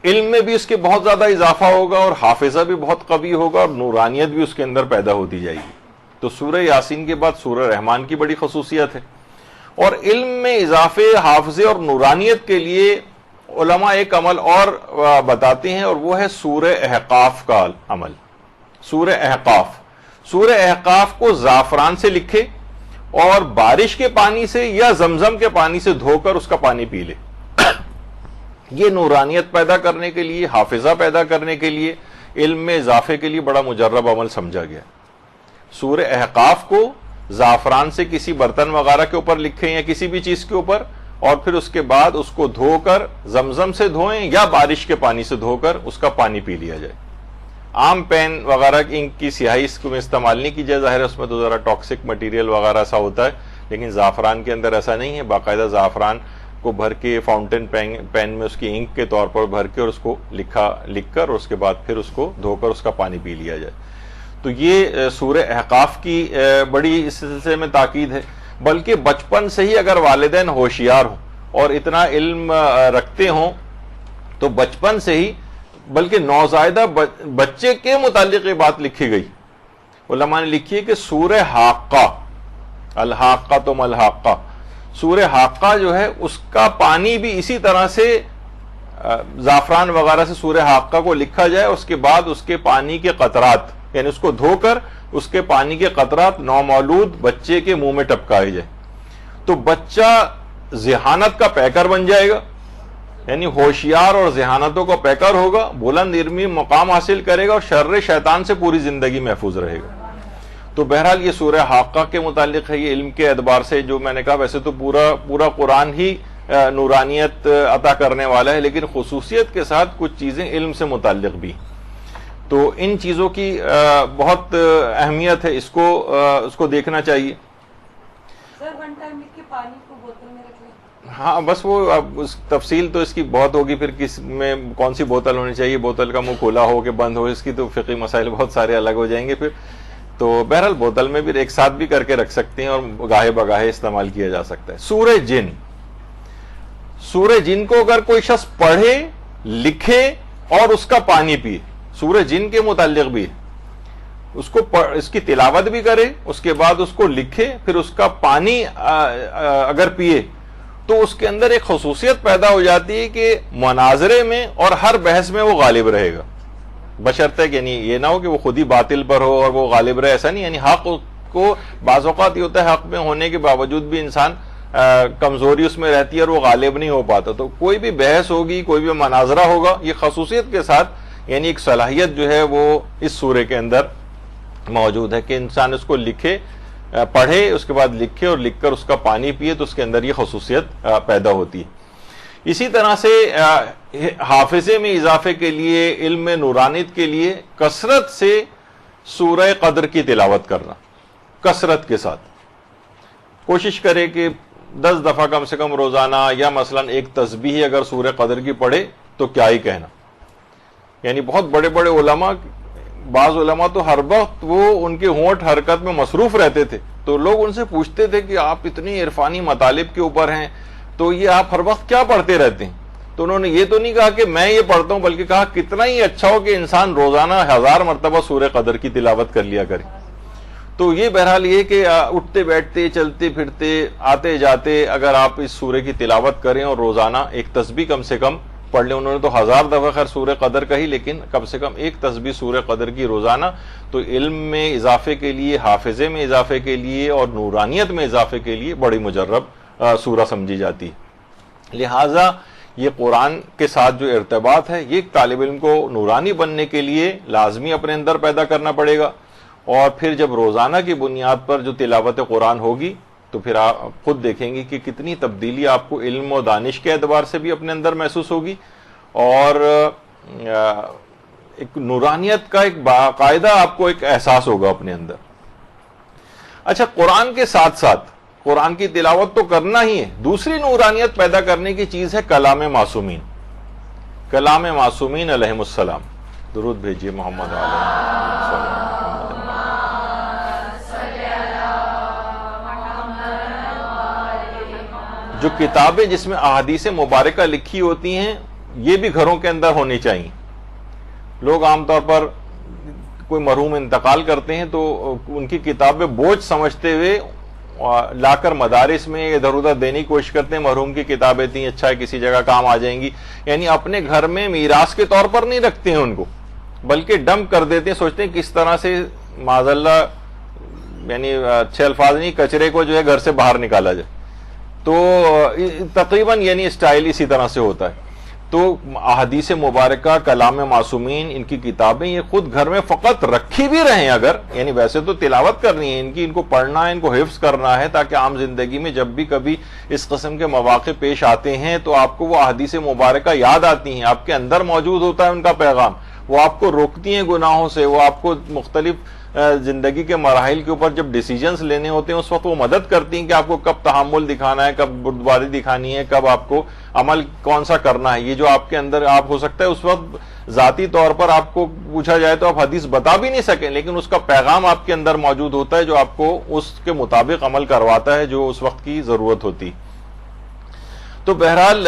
علم میں بھی اس کے بہت زیادہ اضافہ ہوگا اور حافظہ بھی بہت قوی ہوگا اور نورانیت بھی اس کے اندر پیدا ہوتی جائے گی. تو سورہ یاسین کے بعد سورہ رحمان کی بڑی خصوصیت ہے. اور علم میں اضافے، حافظے اور نورانیت کے لیے علماء ایک عمل اور بتاتے ہیں، اور وہ ہے سورہ احقاف کا عمل. سورہ احقاف کو زعفران سے لکھے اور بارش کے پانی سے یا زمزم کے پانی سے دھو کر اس کا پانی پی لے. یہ نورانیت پیدا کرنے کے لیے، حافظہ پیدا کرنے کے لیے، علم میں اضافے کے لیے بڑا مجرب عمل سمجھا گیا. سورہ احقاف کو زعفران سے کسی برتن وغیرہ کے اوپر لکھیں یا کسی بھی چیز کے اوپر، اور پھر اس کے بعد اس کو دھو کر زمزم سے دھوئیں یا بارش کے پانی سے دھو کر اس کا پانی پی لیا جائے. عام پین وغیرہ انک کی سیاہی اس کو استعمال نہیں کی جائے، ظاہر ہے اس میں تو ذرا ٹاکسک مٹیریل وغیرہ سا ہوتا ہے، لیکن زعفران کے اندر ایسا نہیں ہے. باقاعدہ زعفران کو بھر کے فاؤنٹین پین میں اس کی انک کے طور پر بھر کے اور اس کو لکھ کر اس کے بعد پھر اس کو دھو کر اس کا پانی پی لیا جائے. تو یہ سورہ احقاف کی بڑی اس سلسلے میں تاکید ہے. بلکہ بچپن سے ہی اگر والدین ہوشیار ہوں اور اتنا علم رکھتے ہوں تو بچپن سے ہی، بلکہ نوزائیدہ بچے کے متعلق یہ بات لکھی گئی. علماء نے لکھی ہے کہ سورہ حاقہ، الحاقہ تو ملحاقہ، سورہ حاقہ جو ہے اس کا پانی بھی اسی طرح سے زعفران وغیرہ سے سورہ حاقہ کو لکھا جائے، اس کے بعد اس کے پانی کے قطرات، یعنی اس کو دھو کر اس کے پانی کے قطرات نومولود بچے کے منہ میں ٹپکائے جائے. تو بچہ ذہانت کا پیکر بن جائے گا، یعنی ہوشیار اور ذہانتوں کا پیکر ہوگا، بلند علمی مقام حاصل کرے گا اور شر شیطان سے پوری زندگی محفوظ رہے گا. تو بہرحال یہ سورہ حاقہ کے متعلق ہے. یہ علم کے اعتبار سے جو میں نے کہا، ویسے تو پورا قرآن ہی نورانیت عطا کرنے والا ہے، لیکن خصوصیت کے ساتھ کچھ چیزیں علم سے متعلق بھی. تو ان چیزوں کی بہت اہمیت ہے، اس کو دیکھنا چاہیے. سر ون ٹائم لکھ کے پانی کو بوتل میں رکھ لیں. ہاں بس وہ تفصیل تو اس کی بہت ہوگی، پھر کس میں کون سی بوتل ہونی چاہیے، بوتل کا منہ کھولا ہو کہ بند ہو، اس کی تو فقہی مسائل بہت سارے الگ ہو جائیں گے پھر. تو بہرحال بوتل میں بھی ایک ساتھ بھی کر کے رکھ سکتے ہیں اور گاہے بگاہے استعمال کیا جا سکتا ہے. سورہ جن کو اگر کوئی شخص پڑھے، لکھے اور اس کا پانی پیے، سورہ جن کے متعلق بھی اس کی تلاوت بھی کرے، اس کے بعد اس کو لکھے، پھر اس کا پانی اگر پیے، تو اس کے اندر ایک خصوصیت پیدا ہو جاتی ہے کہ مناظرے میں اور ہر بحث میں وہ غالب رہے گا. بشرطے کہ یعنی یہ نہ ہو کہ وہ خود ہی باطل پر ہو اور وہ غالب رہے، ایسا نہیں. یعنی حق کو بعض اوقات یہ ہوتا ہے حق میں ہونے کے باوجود بھی انسان کمزوری اس میں رہتی ہے اور وہ غالب نہیں ہو پاتا. تو کوئی بھی بحث ہوگی، کوئی بھی مناظرہ ہوگا، یہ خصوصیت کے ساتھ یعنی ایک صلاحیت جو ہے وہ اس سورے کے اندر موجود ہے کہ انسان اس کو لکھے، پڑھے، اس کے بعد لکھے اور لکھ کر اس کا پانی پیے، تو اس کے اندر یہ خصوصیت پیدا ہوتی ہے. اسی طرح سے حافظے میں اضافے کے لیے، علم میں نورانیت کے لیے کثرت سے سورہ قدر کی تلاوت کرنا، کثرت کے ساتھ کوشش کرے کہ 10 دفعہ کم سے کم روزانہ، یا مثلا ایک تسبیح اگر سورہ قدر کی پڑھے تو کیا ہی کہنا. یعنی بہت بڑے بڑے علماء، بعض علماء تو ہر وقت وہ ان کے ہونٹ حرکت میں مصروف رہتے تھے، تو لوگ ان سے پوچھتے تھے کہ آپ اتنی عرفانی مطالب کے اوپر ہیں تو یہ آپ ہر وقت کیا پڑھتے رہتے ہیں؟ تو انہوں نے یہ تو نہیں کہا کہ میں یہ پڑھتا ہوں، بلکہ کہا کتنا ہی اچھا ہو کہ انسان روزانہ 1000 مرتبہ سورہ قدر کی تلاوت کر لیا کرے. تو یہ بہرحال یہ کہ اٹھتے بیٹھتے، چلتے پھرتے، آتے جاتے اگر آپ اس سورہ کی تلاوت کریں اور روزانہ ایک تسبیح کم سے کم پڑھ لیں. انہوں نے تو 1000 دفعہ خیر سورہ قدر کہی, لیکن کم سے کم ایک تسبیح سورہ قدر کی روزانہ, تو علم میں اضافے کے لیے, حافظے میں اضافے کے لیے اور نورانیت میں اضافے کے لیے بڑی مجرب سورہ سمجھی جاتی ہے. لہٰذا یہ قرآن کے ساتھ جو ارتباط ہے, یہ ایک طالب علم کو نورانی بننے کے لیے لازمی اپنے اندر پیدا کرنا پڑے گا. اور پھر جب روزانہ کی بنیاد پر جو تلاوت قرآن ہوگی تو پھر آپ خود دیکھیں گی کہ کتنی تبدیلی آپ کو علم و دانش کے اعتبار سے بھی اپنے اندر محسوس ہوگی, اور ایک نورانیت کا ایک باقاعدہ آپ کو ایک احساس ہوگا اپنے اندر. اچھا, قرآن کے ساتھ ساتھ قرآن کی تلاوت تو کرنا ہی ہے, دوسری نورانیت پیدا کرنے کی چیز ہے کلام معصومین. کلام معصومین علیہم السلام. درود بھیجیے محمد علیہ. جو کتابیں جس میں احادیث مبارکہ لکھی ہوتی ہیں, یہ بھی گھروں کے اندر ہونی چاہیے. لوگ عام طور پر کوئی مرحوم انتقال کرتے ہیں تو ان کی کتابیں بوجھ سمجھتے ہوئے لا کر مدارس میں ادھر ادھر دینے کی کوشش کرتے ہیں. مرحوم کی کتابیں تھیں, اچھا ہے کسی جگہ کام آ جائیں گی, یعنی اپنے گھر میں میراث کے طور پر نہیں رکھتے ہیں ان کو, بلکہ ڈمپ کر دیتے ہیں. سوچتے ہیں کس طرح سے معاذ اللہ, یعنی اچھے الفاظ نہیں, کچرے کو جو ہے گھر سے باہر نکالا جائے. تو تقریباً یعنی اسٹائل اسی طرح سے ہوتا ہے. تو احادیث مبارکہ, کلام معصومین, ان کی کتابیں یہ خود گھر میں فقط رکھی بھی رہیں اگر, یعنی ویسے تو تلاوت کرنی ہے ان کی, ان کو پڑھنا ہے, ان کو حفظ کرنا ہے, تاکہ عام زندگی میں جب بھی کبھی اس قسم کے مواقع پیش آتے ہیں تو آپ کو وہ احادیث مبارکہ یاد آتی ہیں, آپ کے اندر موجود ہوتا ہے ان کا پیغام, وہ آپ کو روکتی ہیں گناہوں سے, وہ آپ کو مختلف زندگی کے مراحل کے اوپر جب ڈیسیجنز لینے ہوتے ہیں اس وقت وہ مدد کرتی ہیں کہ آپ کو کب تحمل دکھانا ہے, کب بردباری دکھانی ہے, کب آپ کو عمل کون سا کرنا ہے. یہ جو آپ کے اندر آپ ہو سکتا ہے اس وقت ذاتی طور پر آپ کو پوچھا جائے تو آپ حدیث بتا بھی نہیں سکیں, لیکن اس کا پیغام آپ کے اندر موجود ہوتا ہے جو آپ کو اس کے مطابق عمل کرواتا ہے جو اس وقت کی ضرورت ہوتی. تو بہرحال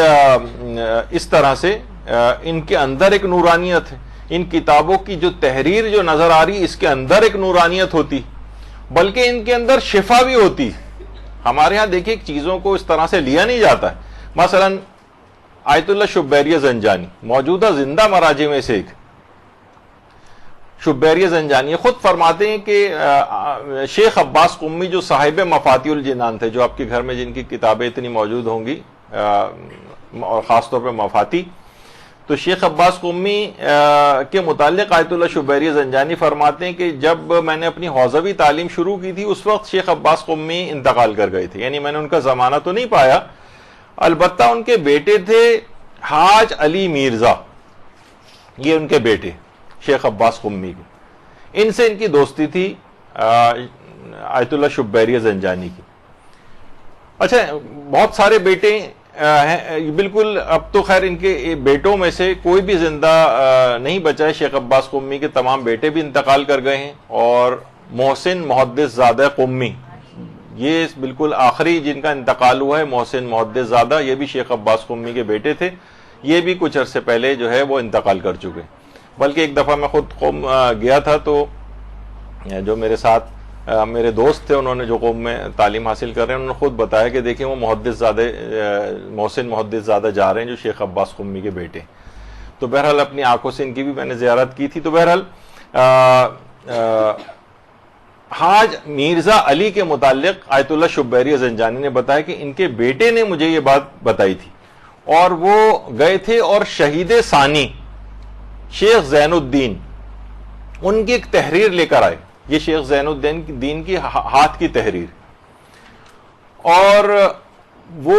اس طرح سے ان کے اندر ایک نورانیت ہے. ان کتابوں کی جو تحریر جو نظر آ رہی, اس کے اندر ایک نورانیت ہوتی, بلکہ ان کے اندر شفا بھی ہوتی. ہمارے ہاں دیکھیے چیزوں کو اس طرح سے لیا نہیں جاتا ہے. مثلا آیت اللہ شبیری زنجانی موجودہ زندہ مراجع میں سے ایک, شبیری زنجانی خود فرماتے ہیں کہ شیخ عباس قمی جو صاحب مفاتیح الجنان تھے, جو آپ کے گھر میں جن کی کتابیں اتنی موجود ہوں گی اور خاص طور پہ مفاتیح, تو شیخ عباس قمی کے متعلق آیت اللہ شبیری زنجانی فرماتے ہیں کہ جب میں نے اپنی حوزوی تعلیم شروع کی تھی اس وقت شیخ عباس قمی انتقال کر گئے تھے, یعنی میں نے ان کا زمانہ تو نہیں پایا, البتہ ان کے بیٹے تھے حاج علی میرزا, یہ ان کے بیٹے شیخ عباس قمی کے, ان سے ان کی دوستی تھی آیت اللہ شبیری زنجانی کی. اچھا, بہت سارے بیٹے بالکل, اب تو خیر ان کے بیٹوں میں سے کوئی بھی زندہ نہیں بچا ہے. شیخ عباس قمی کے تمام بیٹے بھی انتقال کر گئے ہیں, اور محسن محدث زادہ قمی یہ بالکل آخری جن کا انتقال ہوا ہے, محسن محدث زادہ, یہ بھی شیخ عباس قمی کے بیٹے تھے, یہ بھی کچھ عرصے پہلے جو ہے وہ انتقال کر چکے. بلکہ ایک دفعہ میں خود قوم گیا تھا تو جو میرے ساتھ میرے دوست تھے, انہوں نے جو قوم میں تعلیم حاصل کر رہے ہیں, انہوں نے خود بتایا کہ دیکھیں وہ محدث زادہ محسن محدث زادہ جا رہے ہیں جو شیخ عباس قمی کے بیٹے. تو بہرحال اپنی آنکھوں سے ان کی بھی میں نے زیارت کی تھی. تو بہرحال حاج مرزا علی کے متعلق آیت اللہ شبیری زنجانی نے بتایا کہ ان کے بیٹے نے مجھے یہ بات بتائی تھی, اور وہ گئے تھے اور شہید ثانی شیخ زین الدین ان کی ایک تحریر لے کر آئے. یہ شیخ زین الدین کی ہاتھ کی تحریر, اور وہ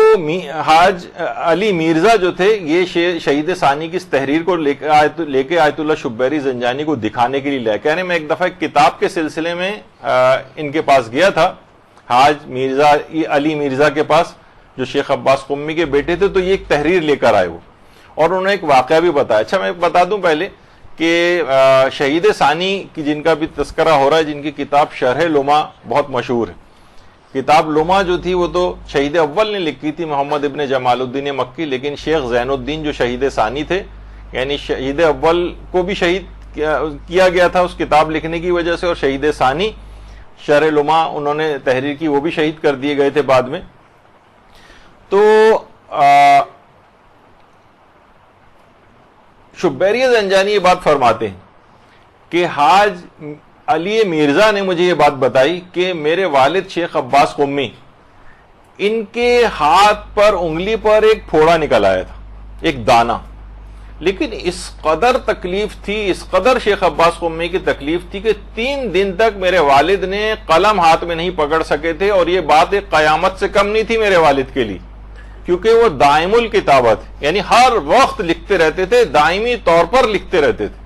حاج علی مرزا جو تھے یہ شہید ثانی کی اس تحریر کو لے کے آیت اللہ شبیری زنجانی کو دکھانے کے لیے لے. کہنے میں ایک دفعہ ایک کتاب کے سلسلے میں ان کے پاس گیا تھا, حاج مرزا علی مرزا کے پاس جو شیخ عباس قمی کے بیٹے تھے, تو یہ ایک تحریر لے کر آئے وہ, اور انہوں نے ایک واقعہ بھی بتایا. اچھا, میں بتا دوں پہلے کہ شہید ثانی کی جن کا بھی تذکرہ ہو رہا ہے, جن کی کتاب شرح لمع بہت مشہور ہے. کتاب لمع جو تھی وہ تو شہید اول نے لکھی تھی, محمد ابن جمال الدین مکی, لیکن شیخ زین الدین جو شہید ثانی تھے, یعنی شہید اول کو بھی شہید کیا گیا تھا اس کتاب لکھنے کی وجہ سے, اور شہید ثانی شرح لمع انہوں نے تحریر کی, وہ بھی شہید کر دیے گئے تھے بعد میں. تو شبیری زنجانی یہ بات فرماتے ہیں کہ حاج علی مرزا نے مجھے یہ بات بتائی کہ میرے والد شیخ عباس قمی، ان کے ہاتھ پر انگلی پر ایک پھوڑا نکل آیا تھا، ایک دانہ، لیکن اس قدر تکلیف تھی، اس قدر شیخ عباس قمی کی تکلیف تھی کہ 3 دن تک میرے والد نے قلم ہاتھ میں نہیں پکڑ سکے تھے، اور یہ بات ایک قیامت سے کم نہیں تھی میرے والد کے لیے، کیونکہ وہ دائم الکتابت یعنی ہر وقت لکھتے رہتے تھے، دائمی طور پر لکھتے رہتے تھے۔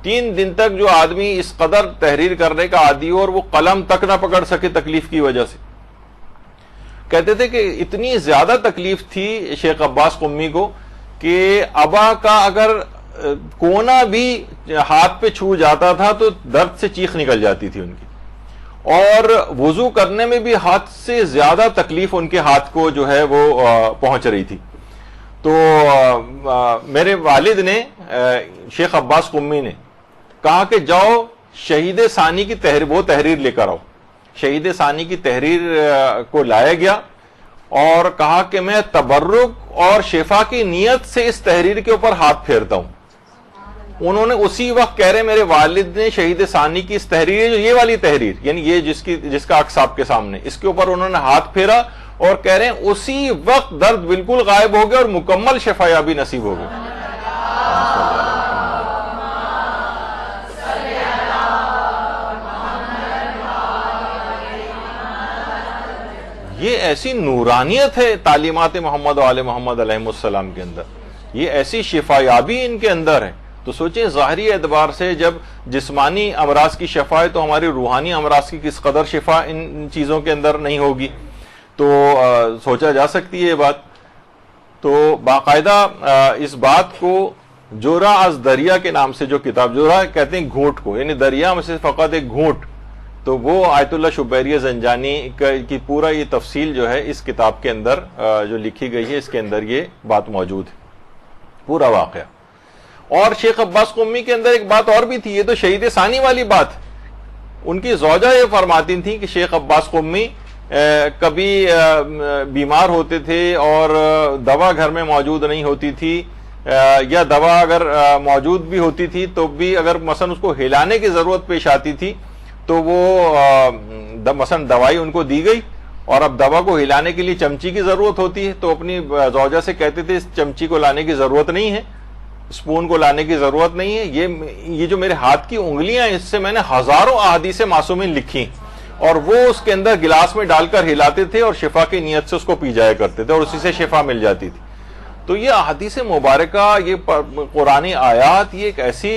3 دن تک جو آدمی اس قدر تحریر کرنے کا عادی ہو اور وہ قلم تک نہ پکڑ سکے تکلیف کی وجہ سے، کہتے تھے کہ اتنی زیادہ تکلیف تھی شیخ عباس قمی کو کہ ابا کا اگر کونا بھی ہاتھ پہ چھو جاتا تھا تو درد سے چیخ نکل جاتی تھی ان کی، اور وضو کرنے میں بھی حد سے زیادہ تکلیف ان کے ہاتھ کو جو ہے وہ پہنچ رہی تھی۔ تو میرے والد نے، شیخ عباس قمی نے کہا کہ جاؤ شہید ثانی کی وہ تحریر لے کر آؤ۔ شہید ثانی کی تحریر کو لایا گیا اور کہا کہ میں تبرک اور شفا کی نیت سے اس تحریر کے اوپر ہاتھ پھیرتا ہوں۔ انہوں نے اسی وقت کہہ رہے میرے والد نے شہید ثانی کی اس تحریر، جو یہ والی تحریر یعنی یہ جس کا عکس آپ کے سامنے، اس کے اوپر انہوں نے ہاتھ پھیرا اور کہہ رہے ہیں اسی وقت درد بالکل غائب ہو گیا اور مکمل شفا یابی نصیب ہو گئی۔ یہ ایسی نورانیت ہے تعلیمات محمد و آل محمد علیہ السلام کے اندر، یہ ایسی شفا یابی ان کے اندر ہے۔ تو سوچیں ظاہری اعتبار سے جب جسمانی امراض کی شفا ہے تو ہماری روحانی امراض کی کس قدر شفا ان چیزوں کے اندر نہیں ہوگی، تو سوچا جا سکتی ہے یہ بات۔ تو باقاعدہ اس بات کو جورا از دریا کے نام سے جو کتاب، جورا کہتے ہیں گھونٹ کو، یعنی دریا میں سے فقط ایک گھونٹ، تو وہ آیت اللہ شبیری زنجانی کی پورا یہ تفصیل جو ہے اس کتاب کے اندر جو لکھی گئی ہے، اس کے اندر یہ بات موجود ہے، پورا واقعہ۔ اور شیخ عباس قمی کے اندر ایک بات اور بھی تھی، یہ تو شہید ثانی والی بات، ان کی زوجہ یہ فرماتی تھیں کہ شیخ عباس قمی کبھی بیمار ہوتے تھے اور دوا گھر میں موجود نہیں ہوتی تھی، یا دوا اگر موجود بھی ہوتی تھی تو بھی اگر مثلا اس کو ہلانے کی ضرورت پیش آتی تھی تو وہ مثلا دوائی ان کو دی گئی اور اب دوا کو ہلانے کے لیے چمچی کی ضرورت ہوتی ہے، تو اپنی زوجہ سے کہتے تھے اس چمچی کو لانے کی ضرورت نہیں ہے، اسپون کو لانے کی ضرورت نہیں ہے، یہ جو میرے ہاتھ کی انگلیاں ہیں اس سے میں نے ہزاروں احادیث معصومین لکھی، اور وہ اس کے اندر گلاس میں ڈال کر ہلاتے تھے اور شفا کی نیت سے اس کو پی جایا کرتے تھے اور اسی سے شفا مل جاتی تھی۔ تو یہ احادیث مبارکہ، یہ قرآنی آیات، یہ ایک ایسی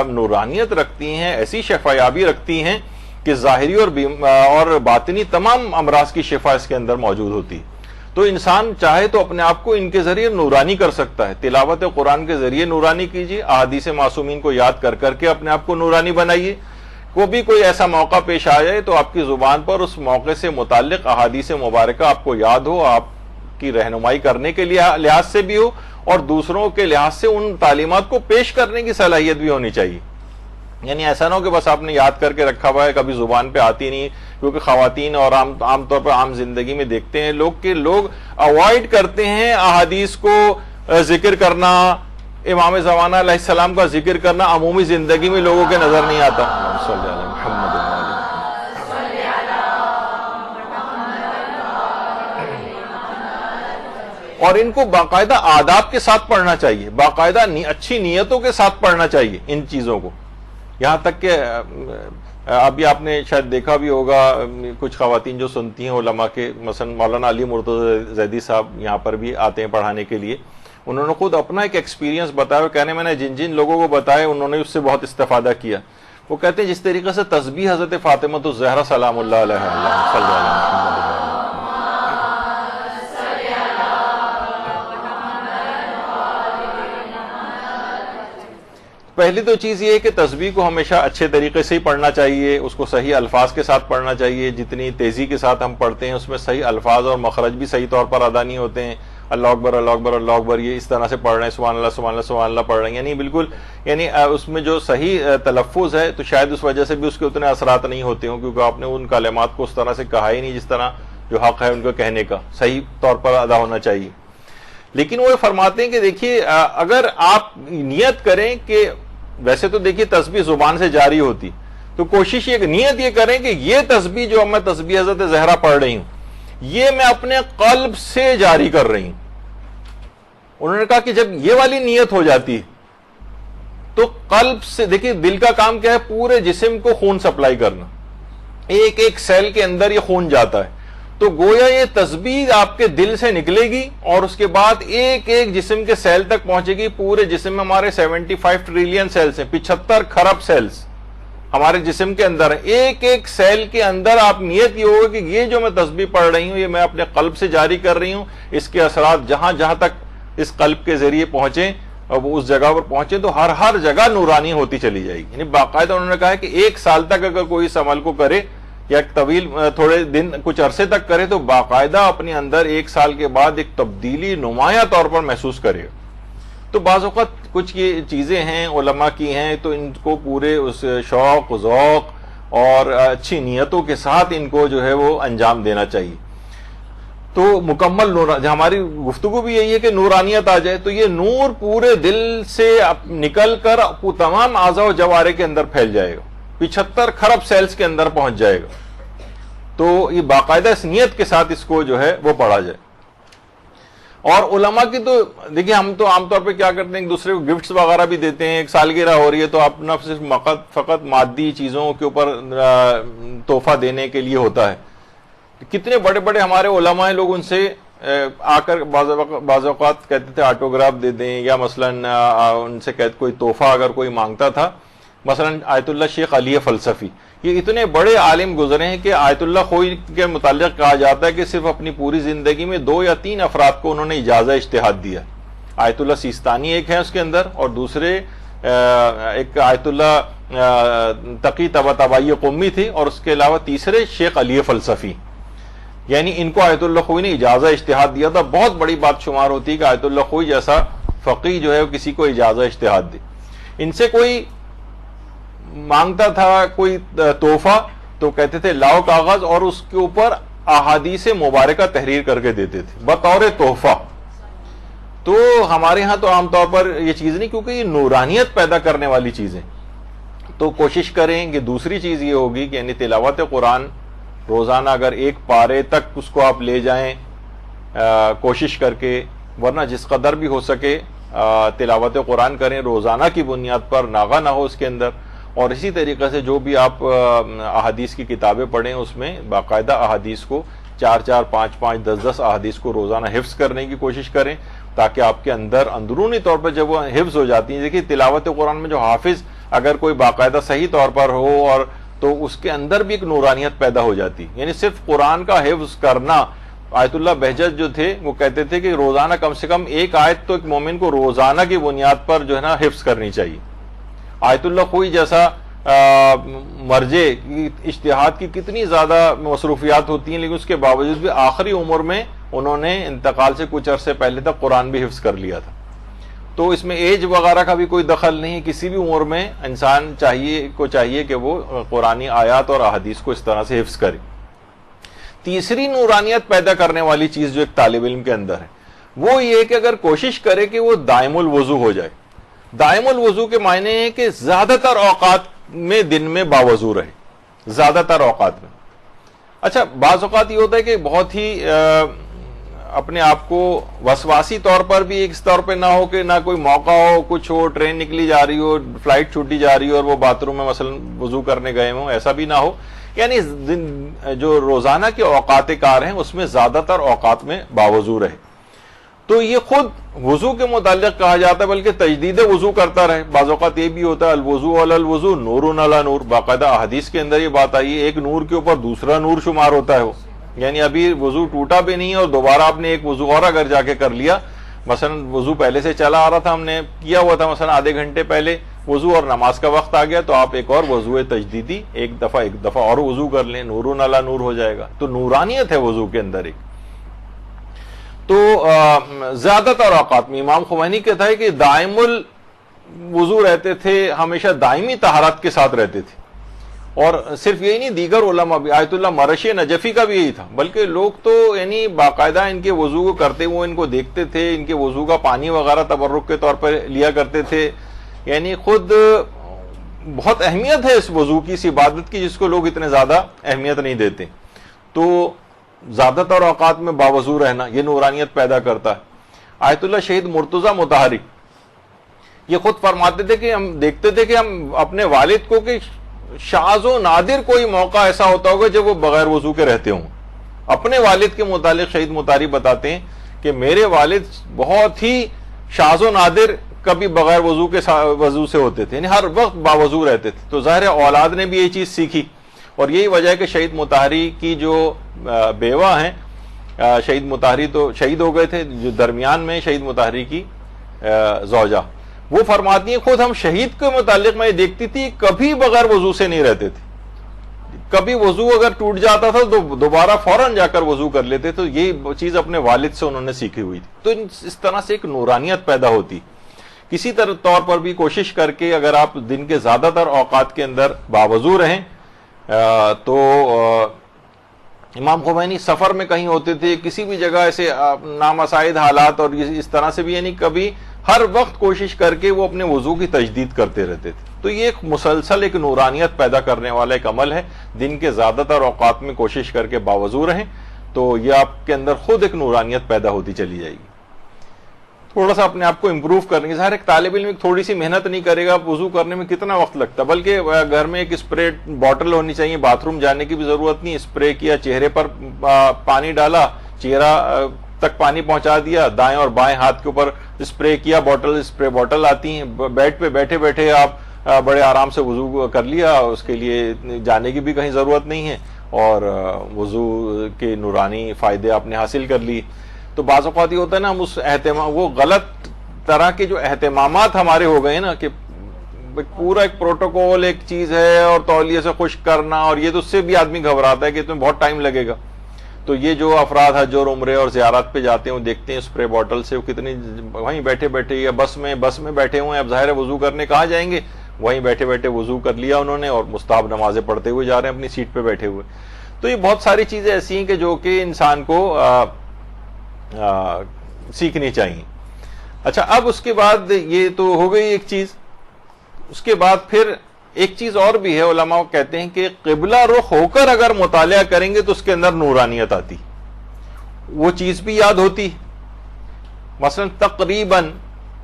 نورانیت رکھتی ہیں، ایسی شفا یابی رکھتی ہیں کہ ظاہری اور باطنی تمام امراض کی شفا اس کے اندر موجود ہوتی ہے۔ تو انسان چاہے تو اپنے آپ کو ان کے ذریعے نورانی کر سکتا ہے، تلاوت قرآن کے ذریعے نورانی کیجیے، احادیث معصومین کو یاد کر کر کے اپنے آپ کو نورانی بنائیے۔ کوئی ایسا موقع پیش آ جائے تو آپ کی زبان پر اس موقع سے متعلق احادیث مبارکہ آپ کو یاد ہو، آپ کی رہنمائی کرنے کے لحاظ سے بھی ہو اور دوسروں کے لحاظ سے ان تعلیمات کو پیش کرنے کی صلاحیت بھی ہونی چاہیے۔ یعنی ایسا نہ ہو کہ بس آپ نے یاد کر کے رکھا ہوا ہے، کبھی زبان پہ آتی نہیں، کیونکہ خواتین اور عام طور پر عام زندگی میں دیکھتے ہیں لوگ اوائڈ کرتے ہیں احادیث کو ذکر کرنا، امام زمانہ علیہ السلام کا ذکر کرنا عمومی زندگی میں لوگوں کے نظر نہیں آتا۔ صلی اللہ علیہ محمد اور ان کو باقاعدہ آداب کے ساتھ پڑھنا چاہیے، باقاعدہ اچھی نیتوں کے ساتھ پڑھنا چاہیے ان چیزوں کو، یہاں تک کہ ابھی آپ نے شاید دیکھا بھی ہوگا کچھ خواتین جو سنتی ہیں علماء کے، مثلا مولانا علی مرتضی زیدی صاحب یہاں پر بھی آتے ہیں پڑھانے کے لیے، انہوں نے خود اپنا ایک ایکسپیرینس بتایا، کہنے میں نے جن لوگوں کو بتایا انہوں نے اس سے بہت استفادہ کیا۔ وہ کہتے ہیں جس طریقے سے تسبیح حضرت فاطمہ الزہرا سلام اللہ علیہ صلی اللہ علیہ وسلم، پہلی تو چیز یہ ہے کہ تسبیح کو ہمیشہ اچھے طریقے سے ہی پڑھنا چاہیے، اس کو صحیح الفاظ کے ساتھ پڑھنا چاہیے، جتنی تیزی کے ساتھ ہم پڑھتے ہیں اس میں صحیح الفاظ اور مخرج بھی صحیح طور پر ادا نہیں ہوتے ہیں، اللہ اکبر اللہ اکبر اللہ اکبر یہ اس طرح سے پڑھ رہے ہیں، سبحان اللہ سبحان اللہ سبحان اللہ پڑھ رہے ہیں، یعنی بالکل اس میں جو صحیح تلفظ ہے تو شاید اس وجہ سے بھی اس کے اتنے اثرات نہیں ہوتے ہوں، کیونکہ آپ نے ان کلمات کو اس طرح سے کہا ہی نہیں جس طرح جو حق ہے ان کو کہنے کا صحیح طور پر ادا ہونا چاہیے۔ لیکن وہ فرماتے ہیں کہ دیکھیے اگر آپ نیت کریں کہ ویسے تو دیکھیے تسبیح زبان سے جاری ہوتی، تو کوشش یہ نیت یہ کریں کہ یہ تسبیح جو میں تسبیح حضرت زہرا پڑھ رہی ہوں یہ میں اپنے قلب سے جاری کر رہی ہوں. انہوں نے کہا کہ جب یہ والی نیت ہو جاتی ہے تو قلب سے، دیکھیے دل کا کام کیا ہے؟ پورے جسم کو خون سپلائی کرنا، ایک ایک سیل کے اندر یہ خون جاتا ہے. تو گویا یہ تسبیح آپ کے دل سے نکلے گی اور اس کے بعد ایک ایک جسم کے سیل تک پہنچے گی. پورے جسم میں ہمارے 75 ٹریلین سیلز ہیں، 75 خرب سیلز ہمارے جسم کے اندر ہیں. ایک ایک سیل کے اندر آپ نیت یہ ہوگا کہ یہ جو میں تسبیح پڑھ رہی ہوں یہ میں اپنے قلب سے جاری کر رہی ہوں. اس کے اثرات جہاں جہاں تک اس قلب کے ذریعے پہنچیں اور وہ اس جگہ پر پہنچے تو ہر جگہ نورانی ہوتی چلی جائے گی. یعنی باقاعدہ انہوں نے کہا ہے کہ ایک سال تک اگر کوئی اس عمل کو کرے یا طویل تھوڑے دن کچھ عرصے تک کرے تو باقاعدہ اپنے اندر ایک سال کے بعد ایک تبدیلی نمایاں طور پر محسوس کرے. تو بعض اوقات کچھ یہ چیزیں ہیں علماء کی ہیں تو ان کو پورے اس شوق ذوق اور اچھی نیتوں کے ساتھ ان کو جو ہے وہ انجام دینا چاہیے. تو مکمل نور، ہماری گفتگو بھی یہی ہے کہ نورانیت آ جائے تو یہ نور پورے دل سے نکل کر تمام اعضاء و جوارح کے اندر پھیل جائے گا، 75 خرب سیلز کے اندر پہنچ جائے گا. تو یہ باقاعدہ اس نیت کے ساتھ اس کو جو ہے وہ پڑھا جائے. اور علماء کی تو دیکھیں ہم تو عام طور پہ کیا کرتے ہیں ایک دوسرے کو گفٹس وغیرہ بھی دیتے ہیں. ایک سالگرہ ہو رہی ہے تو اپنا صرف فقط مادی چیزوں کے اوپر تحفہ دینے کے لیے ہوتا ہے. کتنے بڑے بڑے ہمارے علماء ہیں، لوگ ان سے آ کر بعض اوقات کہتے تھے آٹوگراف دے دیں، یا مثلا ان سے کہتے کوئی تحفہ اگر کوئی مانگتا تھا. مثلا آیت اللہ شیخ علی فلسفی، یہ اتنے بڑے عالم گزرے ہیں کہ آیت اللہ خوئی کے متعلق کہا جاتا ہے کہ صرف اپنی پوری زندگی میں 2 یا 3 افراد کو انہوں نے اجازہ اجتہاد دیا. آیت اللہ سیستانی ایک ہے اس کے اندر، اور دوسرے ایک آیت اللہ تقی طباطبائی قمی تھی، اور اس کے علاوہ تیسرے شیخ علی فلسفی. یعنی ان کو آیت اللہ خوئی نے اجازہ اجتہاد دیا تھا. بہت بڑی بات شمار ہوتی ہے کہ آیت اللہ خوئی جیسا فقیہ جو ہے وہ کسی کو اجازہ اجتہاد دے. ان سے کوئی مانگتا تھا کوئی تحفہ تو کہتے تھے لاؤ کاغذ، اور اس کے اوپر احادیث مبارکہ تحریر کر کے دیتے تھے بطور تحفہ. تو ہمارے ہاں تو عام طور پر یہ چیز نہیں، کیونکہ یہ نورانیت پیدا کرنے والی چیزیں. تو کوشش کریں کہ دوسری چیز یہ ہوگی کہ یعنی تلاوت قرآن روزانہ اگر ایک پارے تک اس کو آپ لے جائیں کوشش کر کے، ورنہ جس قدر بھی ہو سکے تلاوت قرآن کریں روزانہ کی بنیاد پر، ناغہ نہ ہو اس کے اندر. اور اسی طریقے سے جو بھی آپ احادیث کی کتابیں پڑھیں اس میں باقاعدہ احادیث کو 4 5 5 10 10 احادیث کو روزانہ حفظ کرنے کی کوشش کریں، تاکہ آپ کے اندر اندرونی طور پر جب وہ حفظ ہو جاتی ہیں. دیکھیے تلاوت قرآن میں جو حافظ اگر کوئی باقاعدہ صحیح طور پر ہو اور تو اس کے اندر بھی ایک نورانیت پیدا ہو جاتی. یعنی صرف قرآن کا حفظ کرنا، آیت اللہ بہجت جو تھے وہ کہتے تھے کہ روزانہ کم سے کم ایک آیت تو ایک مومن کو روزانہ کی بنیاد پر جو ہے نا حفظ کرنی چاہیے. آیت اللہ خوئی جیسا مرجع اجتہاد کی کتنی زیادہ مصروفیات ہوتی ہیں، لیکن اس کے باوجود بھی آخری عمر میں انہوں نے انتقال سے کچھ عرصے پہلے تک قرآن بھی حفظ کر لیا تھا. تو اس میں ایج وغیرہ کا بھی کوئی دخل نہیں، کسی بھی عمر میں انسان چاہیے کہ وہ قرآنی آیات اور احادیث کو اس طرح سے حفظ کرے. تیسری نورانیت پیدا کرنے والی چیز جو ایک طالب علم کے اندر ہے وہ یہ کہ اگر کوشش کرے کہ وہ دائم الوضو ہو جائے. دائم الوضو کے معنی ہے کہ زیادہ تر اوقات میں دن میں باوضو رہے، زیادہ تر اوقات میں. اچھا بعض اوقات یہ ہوتا ہے کہ بہت ہی اپنے آپ کو وسواسی طور پر بھی ایک طور پہ نہ ہو کہ نہ کوئی موقع ہو، کچھ ہو، ٹرین نکلی جا رہی ہو، فلائٹ چھوٹی جا رہی ہو اور وہ باتھ روم میں مثلا وضو کرنے گئے ہوں، ایسا بھی نہ ہو. یعنی جو روزانہ کے اوقات کار ہیں اس میں زیادہ تر اوقات میں باوضو رہے. تو یہ خود وضو کے متعلق کہا جاتا ہے بلکہ تجدید وضو کرتا رہے. بعض اوقات یہ بھی ہوتا ہے الوضو علی الوضو نور علی نور، باقاعدہ حدیث کے اندر یہ بات آئی ہے ایک نور کے اوپر دوسرا نور شمار ہوتا ہے. وہ یعنی ابھی وضو ٹوٹا بھی نہیں ہے اور دوبارہ آپ نے ایک وضو اور اگر جا کے کر لیا، مثلا وضو پہلے سے چلا آ رہا تھا، ہم نے کیا ہوا تھا مثلا آدھے گھنٹے پہلے وضو اور نماز کا وقت آ گیا تو آپ ایک اور وضو تجدیدی ایک دفعہ اور وضو کر لیں، نور علی نور ہو جائے گا. تو نورانیت ہے وضو کے اندر ایک. تو زیادہ تر اوقات میں امام خمینی کہتا ہے کہ دائم الوضو رہتے تھے، ہمیشہ دائمی طہارت کے ساتھ رہتے تھے. اور صرف یہی نہیں، دیگر علماء بھی، آیت اللہ مرشی نجفی کا بھی یہی تھا، بلکہ لوگ تو یعنی باقاعدہ ان کے وضو کو کرتے وہ ان کو دیکھتے تھے، ان کے وضو کا پانی وغیرہ تبرک کے طور پر لیا کرتے تھے. یعنی خود بہت اہمیت ہے اس وضو کی، اس عبادت کی، جس کو لوگ اتنے زیادہ اہمیت نہیں دیتے. تو زیادہ تر اوقات میں باوضو رہنا یہ نورانیت پیدا کرتا ہے. آیت اللہ شہید مرتضی مطہری یہ خود فرماتے تھے کہ ہم دیکھتے تھے کہ ہم اپنے والد کو کہ شاذ و نادر کوئی موقع ایسا ہوتا ہوگا جب وہ بغیر وضو کے رہتے ہوں. اپنے والد کے متعلق شہید مطہری بتاتے ہیں کہ میرے والد بہت ہی شاذ و نادر کبھی بغیر وضو سے ہوتے تھے، یعنی ہر وقت باوضو رہتے تھے. تو ظاہر اولاد نے بھی یہ چیز سیکھی، اور یہی وجہ ہے کہ شہید مطہری کی جو بیوہ ہیں، شہید مطہری تو شہید ہو گئے تھے، جو درمیان میں شہید مطہری کی زوجہ، وہ فرماتی ہیں خود ہم شہید کے متعلق میں دیکھتی تھی کبھی بغیر وضو سے نہیں رہتے تھے. کبھی وضو اگر ٹوٹ جاتا تھا تو دوبارہ فوراً جا کر وضو کر لیتے. تو یہ چیز اپنے والد سے انہوں نے سیکھی ہوئی تھی. تو اس طرح سے ایک نورانیت پیدا ہوتی. کسی طور پر بھی کوشش کر کے اگر آپ دن کے زیادہ تر اوقات کے اندر باوضو رہیں، تو امام خمینی سفر میں کہیں ہوتے تھے، کسی بھی جگہ ایسے نامساعد حالات اور اس طرح سے بھی، یعنی کبھی ہر وقت کوشش کر کے وہ اپنے وضو کی تجدید کرتے رہتے تھے. تو یہ ایک مسلسل ایک نورانیت پیدا کرنے والا ایک عمل ہے. دن کے زیادہ تر اوقات میں کوشش کر کے باوضو رہیں تو یہ آپ کے اندر خود ایک نورانیت پیدا ہوتی چلی جائے گی. تھوڑا سا اپنے آپ کو امپروو کرنے کی، ظاہر ایک طالب علم تھوڑی سی محنت نہیں کرے گا، وضو کرنے میں کتنا وقت لگتا ہے، بلکہ گھر میں ایک اسپرے باٹل ہونی چاہیے، باتھ روم جانے کی بھی ضرورت نہیں. اسپرے کیا، چہرے پر پانی ڈالا، چہرہ تک پانی پہنچا دیا، دائیں اور بائیں ہاتھ کے اوپر اسپرے کیا، اسپرے باٹل آتی ہیں، بیڈ پہ بیٹھے بیٹھے آپ بڑے آرام سے وضو کر لیا. اس کے لیے جانے کی بھی کہیں ضرورت نہیں ہے، اور وضو کے نورانی فائدے آپ نے حاصل کر لی. تو بعض اوقات یہ ہوتا ہے نا، ہم اس وہ غلط طرح کے جو اہتمامات ہمارے ہو گئے نا، کہ پورا ایک پروٹوکول ایک چیز ہے، اور تولیے سے خشک کرنا، اور یہ تو اس سے بھی آدمی گھبراتا ہے کہ تمہیں بہت ٹائم لگے گا. تو یہ جو افراد حج اور عمرے اور زیارات پہ جاتے ہیں، وہ دیکھتے ہیں اسپرے باٹل سے وہ کتنی وہیں بیٹھے بیٹھے، یا بس میں بیٹھے ہوئے ہیں، اب ظاہر ہے وضو کرنے کہاں جائیں گے، وہیں بیٹھے بیٹھے وضو کر لیا انہوں نے، اور مستحب نمازیں پڑھتے ہوئے جا رہے ہیں اپنی سیٹ پہ بیٹھے ہوئے. تو یہ بہت ساری چیزیں ایسی ہیں کہ جو کہ انسان کو سیکھنی چاہیے. اچھا، اب اس کے بعد یہ تو ہو گئی ایک چیز. اس کے بعد پھر ایک چیز اور بھی ہے، علماء کہتے ہیں کہ قبلہ رخ ہو کر اگر مطالعہ کریں گے تو اس کے اندر نورانیت آتی، وہ چیز بھی یاد ہوتی. مثلا تقریباً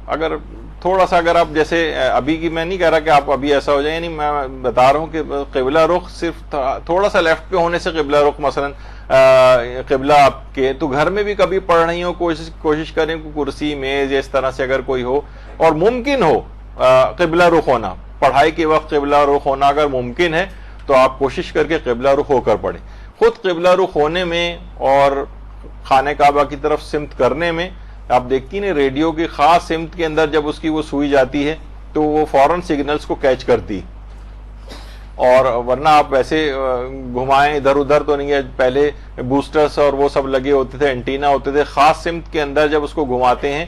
اگر تھوڑا سا اگر آپ جیسے ابھی کی، میں نہیں کہہ رہا کہ آپ ابھی ایسا ہو جائے، یعنی میں بتا رہا ہوں کہ قبلہ رخ صرف تھوڑا سا لیفٹ پہ ہونے سے قبلہ رخ، مثلا قبلہ آپ کے تو گھر میں بھی کبھی پڑھ رہی ہو، کوشش کریں کہ کرسی میز یا اس طرح سے اگر کوئی ہو، اور ممکن ہو قبلہ رخ ہونا، پڑھائی کے وقت قبلہ رخ ہونا اگر ممکن ہے تو آپ کوشش کر کے قبلہ رخ ہو کر پڑھیں. خود قبلہ رخ ہونے میں اور خانہ کعبہ کی طرف سمت کرنے میں، آپ دیکھتی ہیں ریڈیو کی خاص سمت کے اندر جب اس کی وہ سوئی جاتی ہے تو وہ فوراً سگنلز کو کیچ کرتی، اور ورنہ آپ ویسے گھمائیں ادھر ادھر تو نہیں ہے. پہلے بوسٹرز اور وہ سب لگے ہوتے تھے، اینٹینا ہوتے تھے، خاص سمت کے اندر جب اس کو گھماتے ہیں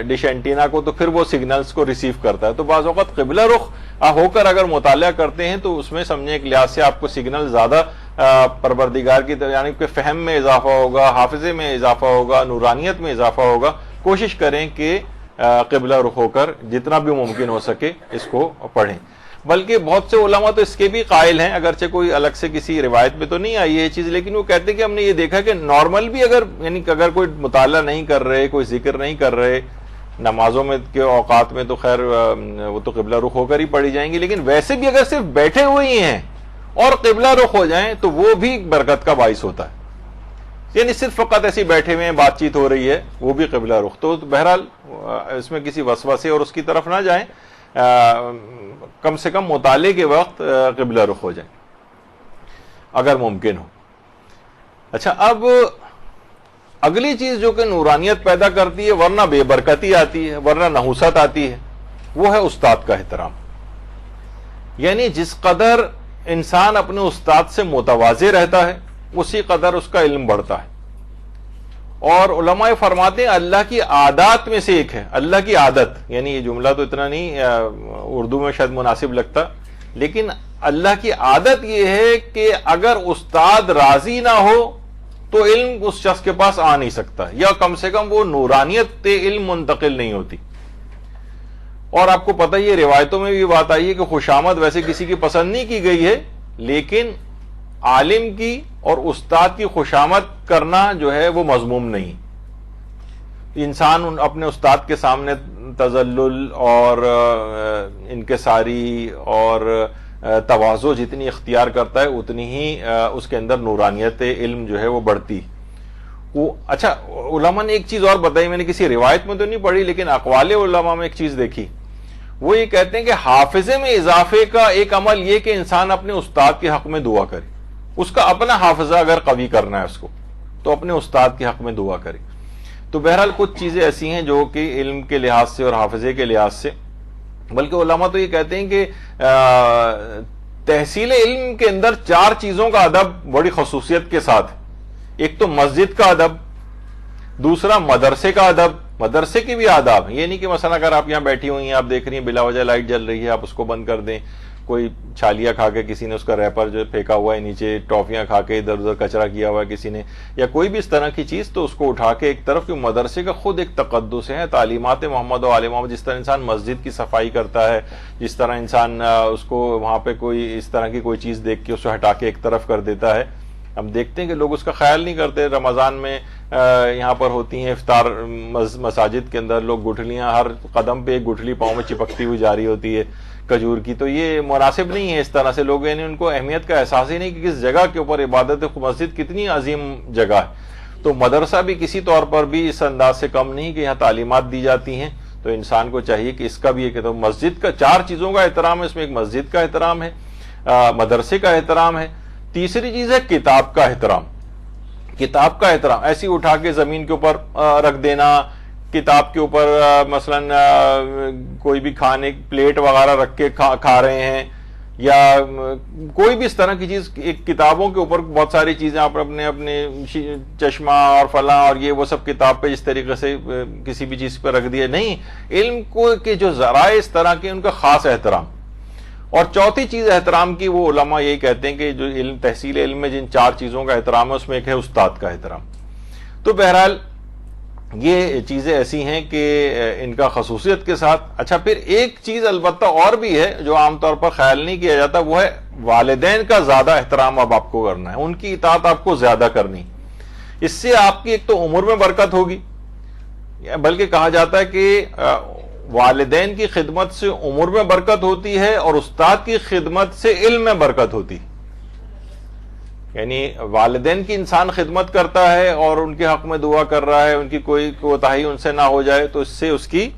ڈش اینٹینا کو تو پھر وہ سگنلز کو ریسیو کرتا ہے. تو بعض اوقات قبلہ رخ ہو کر اگر مطالعہ کرتے ہیں تو اس میں سمجھیں ایک لحاظ سے آپ کو سگنل زیادہ پروردگار کی طرف، یعنی کہ فہم میں اضافہ ہوگا، حافظے میں اضافہ ہوگا، نورانیت میں اضافہ ہوگا. کوشش کریں کہ قبلہ رخ ہو کر جتنا بھی ممکن ہو سکے اس کو پڑھیں. بلکہ بہت سے علماء تو اس کے بھی قائل ہیں، اگرچہ کوئی الگ سے کسی روایت میں تو نہیں آئی یہ چیز، لیکن وہ کہتے ہیں کہ ہم نے یہ دیکھا کہ نارمل بھی اگر، یعنی اگر کوئی مطالعہ نہیں کر رہے، کوئی ذکر نہیں کر رہے نمازوں میں کے اوقات میں، تو خیر وہ تو قبلہ رخ ہو کر ہی پڑھی جائیں گی، لیکن ویسے بھی اگر صرف بیٹھے ہوئے ہی ہیں اور قبلہ رخ ہو جائیں تو وہ بھی برکت کا باعث ہوتا ہے. یعنی صرف فقط ایسی بیٹھے ہوئے ہیں، بات چیت ہو رہی ہے، وہ بھی قبلہ رخ. تو بہرحال اس میں کسی وسوسے اور اس کی طرف نہ جائیں، کم سے کم مطالعے کے وقت قبلہ رخ ہو جائیں اگر ممکن ہو. اچھا، اب اگلی چیز جو کہ نورانیت پیدا کرتی ہے ورنہ بے برکتی آتی ہے، ورنہ نحوست آتی ہے، وہ ہے استاد کا احترام. یعنی جس قدر انسان اپنے استاد سے متواضع رہتا ہے اسی قدر اس کا علم بڑھتا ہے. اور علماء فرماتے ہیں اللہ کی عادات میں سے ایک ہے، اللہ کی عادت، یعنی یہ جملہ تو اتنا نہیں اردو میں شاید مناسب لگتا لیکن اللہ کی عادت یہ ہے کہ اگر استاد راضی نہ ہو تو علم اس شخص کے پاس آ نہیں سکتا، یا کم سے کم وہ نورانیت علم منتقل نہیں ہوتی۔ اور آپ کو پتہ یہ روایتوں میں بھی بات آئی ہے کہ خوشامد ویسے کسی کی پسند نہیں کی گئی ہے، لیکن عالم کی اور استاد کی خوشامد کرنا جو ہے وہ مذموم نہیں۔ انسان اپنے استاد کے سامنے تذلل اور انکساری اور تواضع جتنی اختیار کرتا ہے اتنی ہی اس کے اندر نورانیت علم جو ہے وہ بڑھتی۔ اچھا، علماء نے ایک چیز اور بتائی، میں نے کسی روایت میں تو نہیں پڑھی لیکن اقوال علماء میں ایک چیز دیکھی، وہ یہ کہتے ہیں کہ حافظے میں اضافے کا ایک عمل یہ کہ انسان اپنے استاد کے حق میں دعا کرے۔ اس کا اپنا حافظہ اگر قوی کرنا ہے اس کو تو اپنے استاد کے حق میں دعا کرے۔ تو بہرحال کچھ چیزیں ایسی ہیں جو کہ علم کے لحاظ سے اور حافظے کے لحاظ سے، بلکہ علماء تو یہ کہتے ہیں کہ تحصیل علم کے اندر 4 چیزوں کا ادب بڑی خصوصیت کے ساتھ، ایک تو مسجد کا ادب، دوسرا مدرسے کا ادب، مدرسے کی بھی آداب، یہ نہیں کہ مثلا اگر آپ یہاں بیٹھی ہوئی ہیں، آپ دیکھ رہی ہیں بلا وجہ لائٹ جل رہی ہے، آپ اس کو بند کر دیں، کوئی چھالیاں کھا کے کسی نے اس کا ریپر جو پھینکا ہوا ہے نیچے، ٹافیاں کھا کے ادھر ادھر کچرا کیا ہوا ہے کسی نے، یا کوئی بھی اس طرح کی چیز، تو اس کو اٹھا کے ایک طرف، کہ مدرسے کا خود ایک تقدس ہے، تعلیمات محمد و آل محمد، جس طرح انسان مسجد کی صفائی کرتا ہے، جس طرح انسان اس کو وہاں پہ کوئی اس طرح کی کوئی چیز دیکھ کے اس کو ہٹا کے ایک طرف کر دیتا ہے۔ ہم دیکھتے ہیں کہ لوگ اس کا خیال نہیں کرتے۔ رمضان میں یہاں پر ہوتی ہیں افطار مساجد کے اندر، لوگ گٹھلیاں ہر قدم پہ ایک گٹھلی پاؤں میں چپکتی ہوئی جاری ہوتی ہے کھجور کی، تو یہ مناسب نہیں ہے اس طرح سے۔ لوگ یعنی ان کو اہمیت کا احساس ہی نہیں کہ کس جگہ کے اوپر عبادت، مسجد کتنی عظیم جگہ ہے۔ تو مدرسہ بھی کسی طور پر بھی اس انداز سے کم نہیں کہ یہاں تعلیمات دی جاتی ہیں، تو انسان کو چاہیے کہ اس کا بھی ایک، تو مسجد کا 4 چیزوں کا احترام ہے، اس میں ایک مسجد کا احترام ہے، مدرسے کا احترام ہے، تیسری چیز ہے کتاب کا احترام۔ کتاب کا احترام ایسی اٹھا کے زمین کے اوپر رکھ دینا، کتاب کے اوپر مثلا کوئی بھی کھانے پلیٹ وغیرہ رکھ کے کھا رہے ہیں، یا کوئی بھی اس طرح کی چیز، ایک کتابوں کے اوپر بہت ساری چیزیں آپ اپنے چشمہ اور فلاں اور یہ وہ سب کتاب پہ جس طریقے سے کسی بھی چیز پہ رکھ دیا، نہیں، علم کو کے جو ذرائع اس طرح کے ان کا خاص احترام۔ اور چوتھی چیز احترام کی، وہ علماء یہی کہتے ہیں کہ جو علم، تحصیل علم میں جن 4 چیزوں کا احترام ہے اس میں ایک ہے استاد کا احترام۔ تو بہرحال یہ چیزیں ایسی ہیں کہ ان کا خصوصیت کے ساتھ۔ اچھا، پھر ایک چیز البتہ اور بھی ہے جو عام طور پر خیال نہیں کیا جاتا، وہ ہے والدین کا زیادہ احترام اب آپ کو کرنا ہے، ان کی اطاعت آپ کو زیادہ کرنی۔ اس سے آپ کی ایک تو عمر میں برکت ہوگی، بلکہ کہا جاتا ہے کہ والدین کی خدمت سے عمر میں برکت ہوتی ہے اور استاد کی خدمت سے علم میں برکت ہوتی ہے۔ یعنی والدین کی انسان خدمت کرتا ہے اور ان کے حق میں دعا کر رہا ہے، ان کی کوئی کوتاہی ان سے نہ ہو جائے، تو اس سے اس کی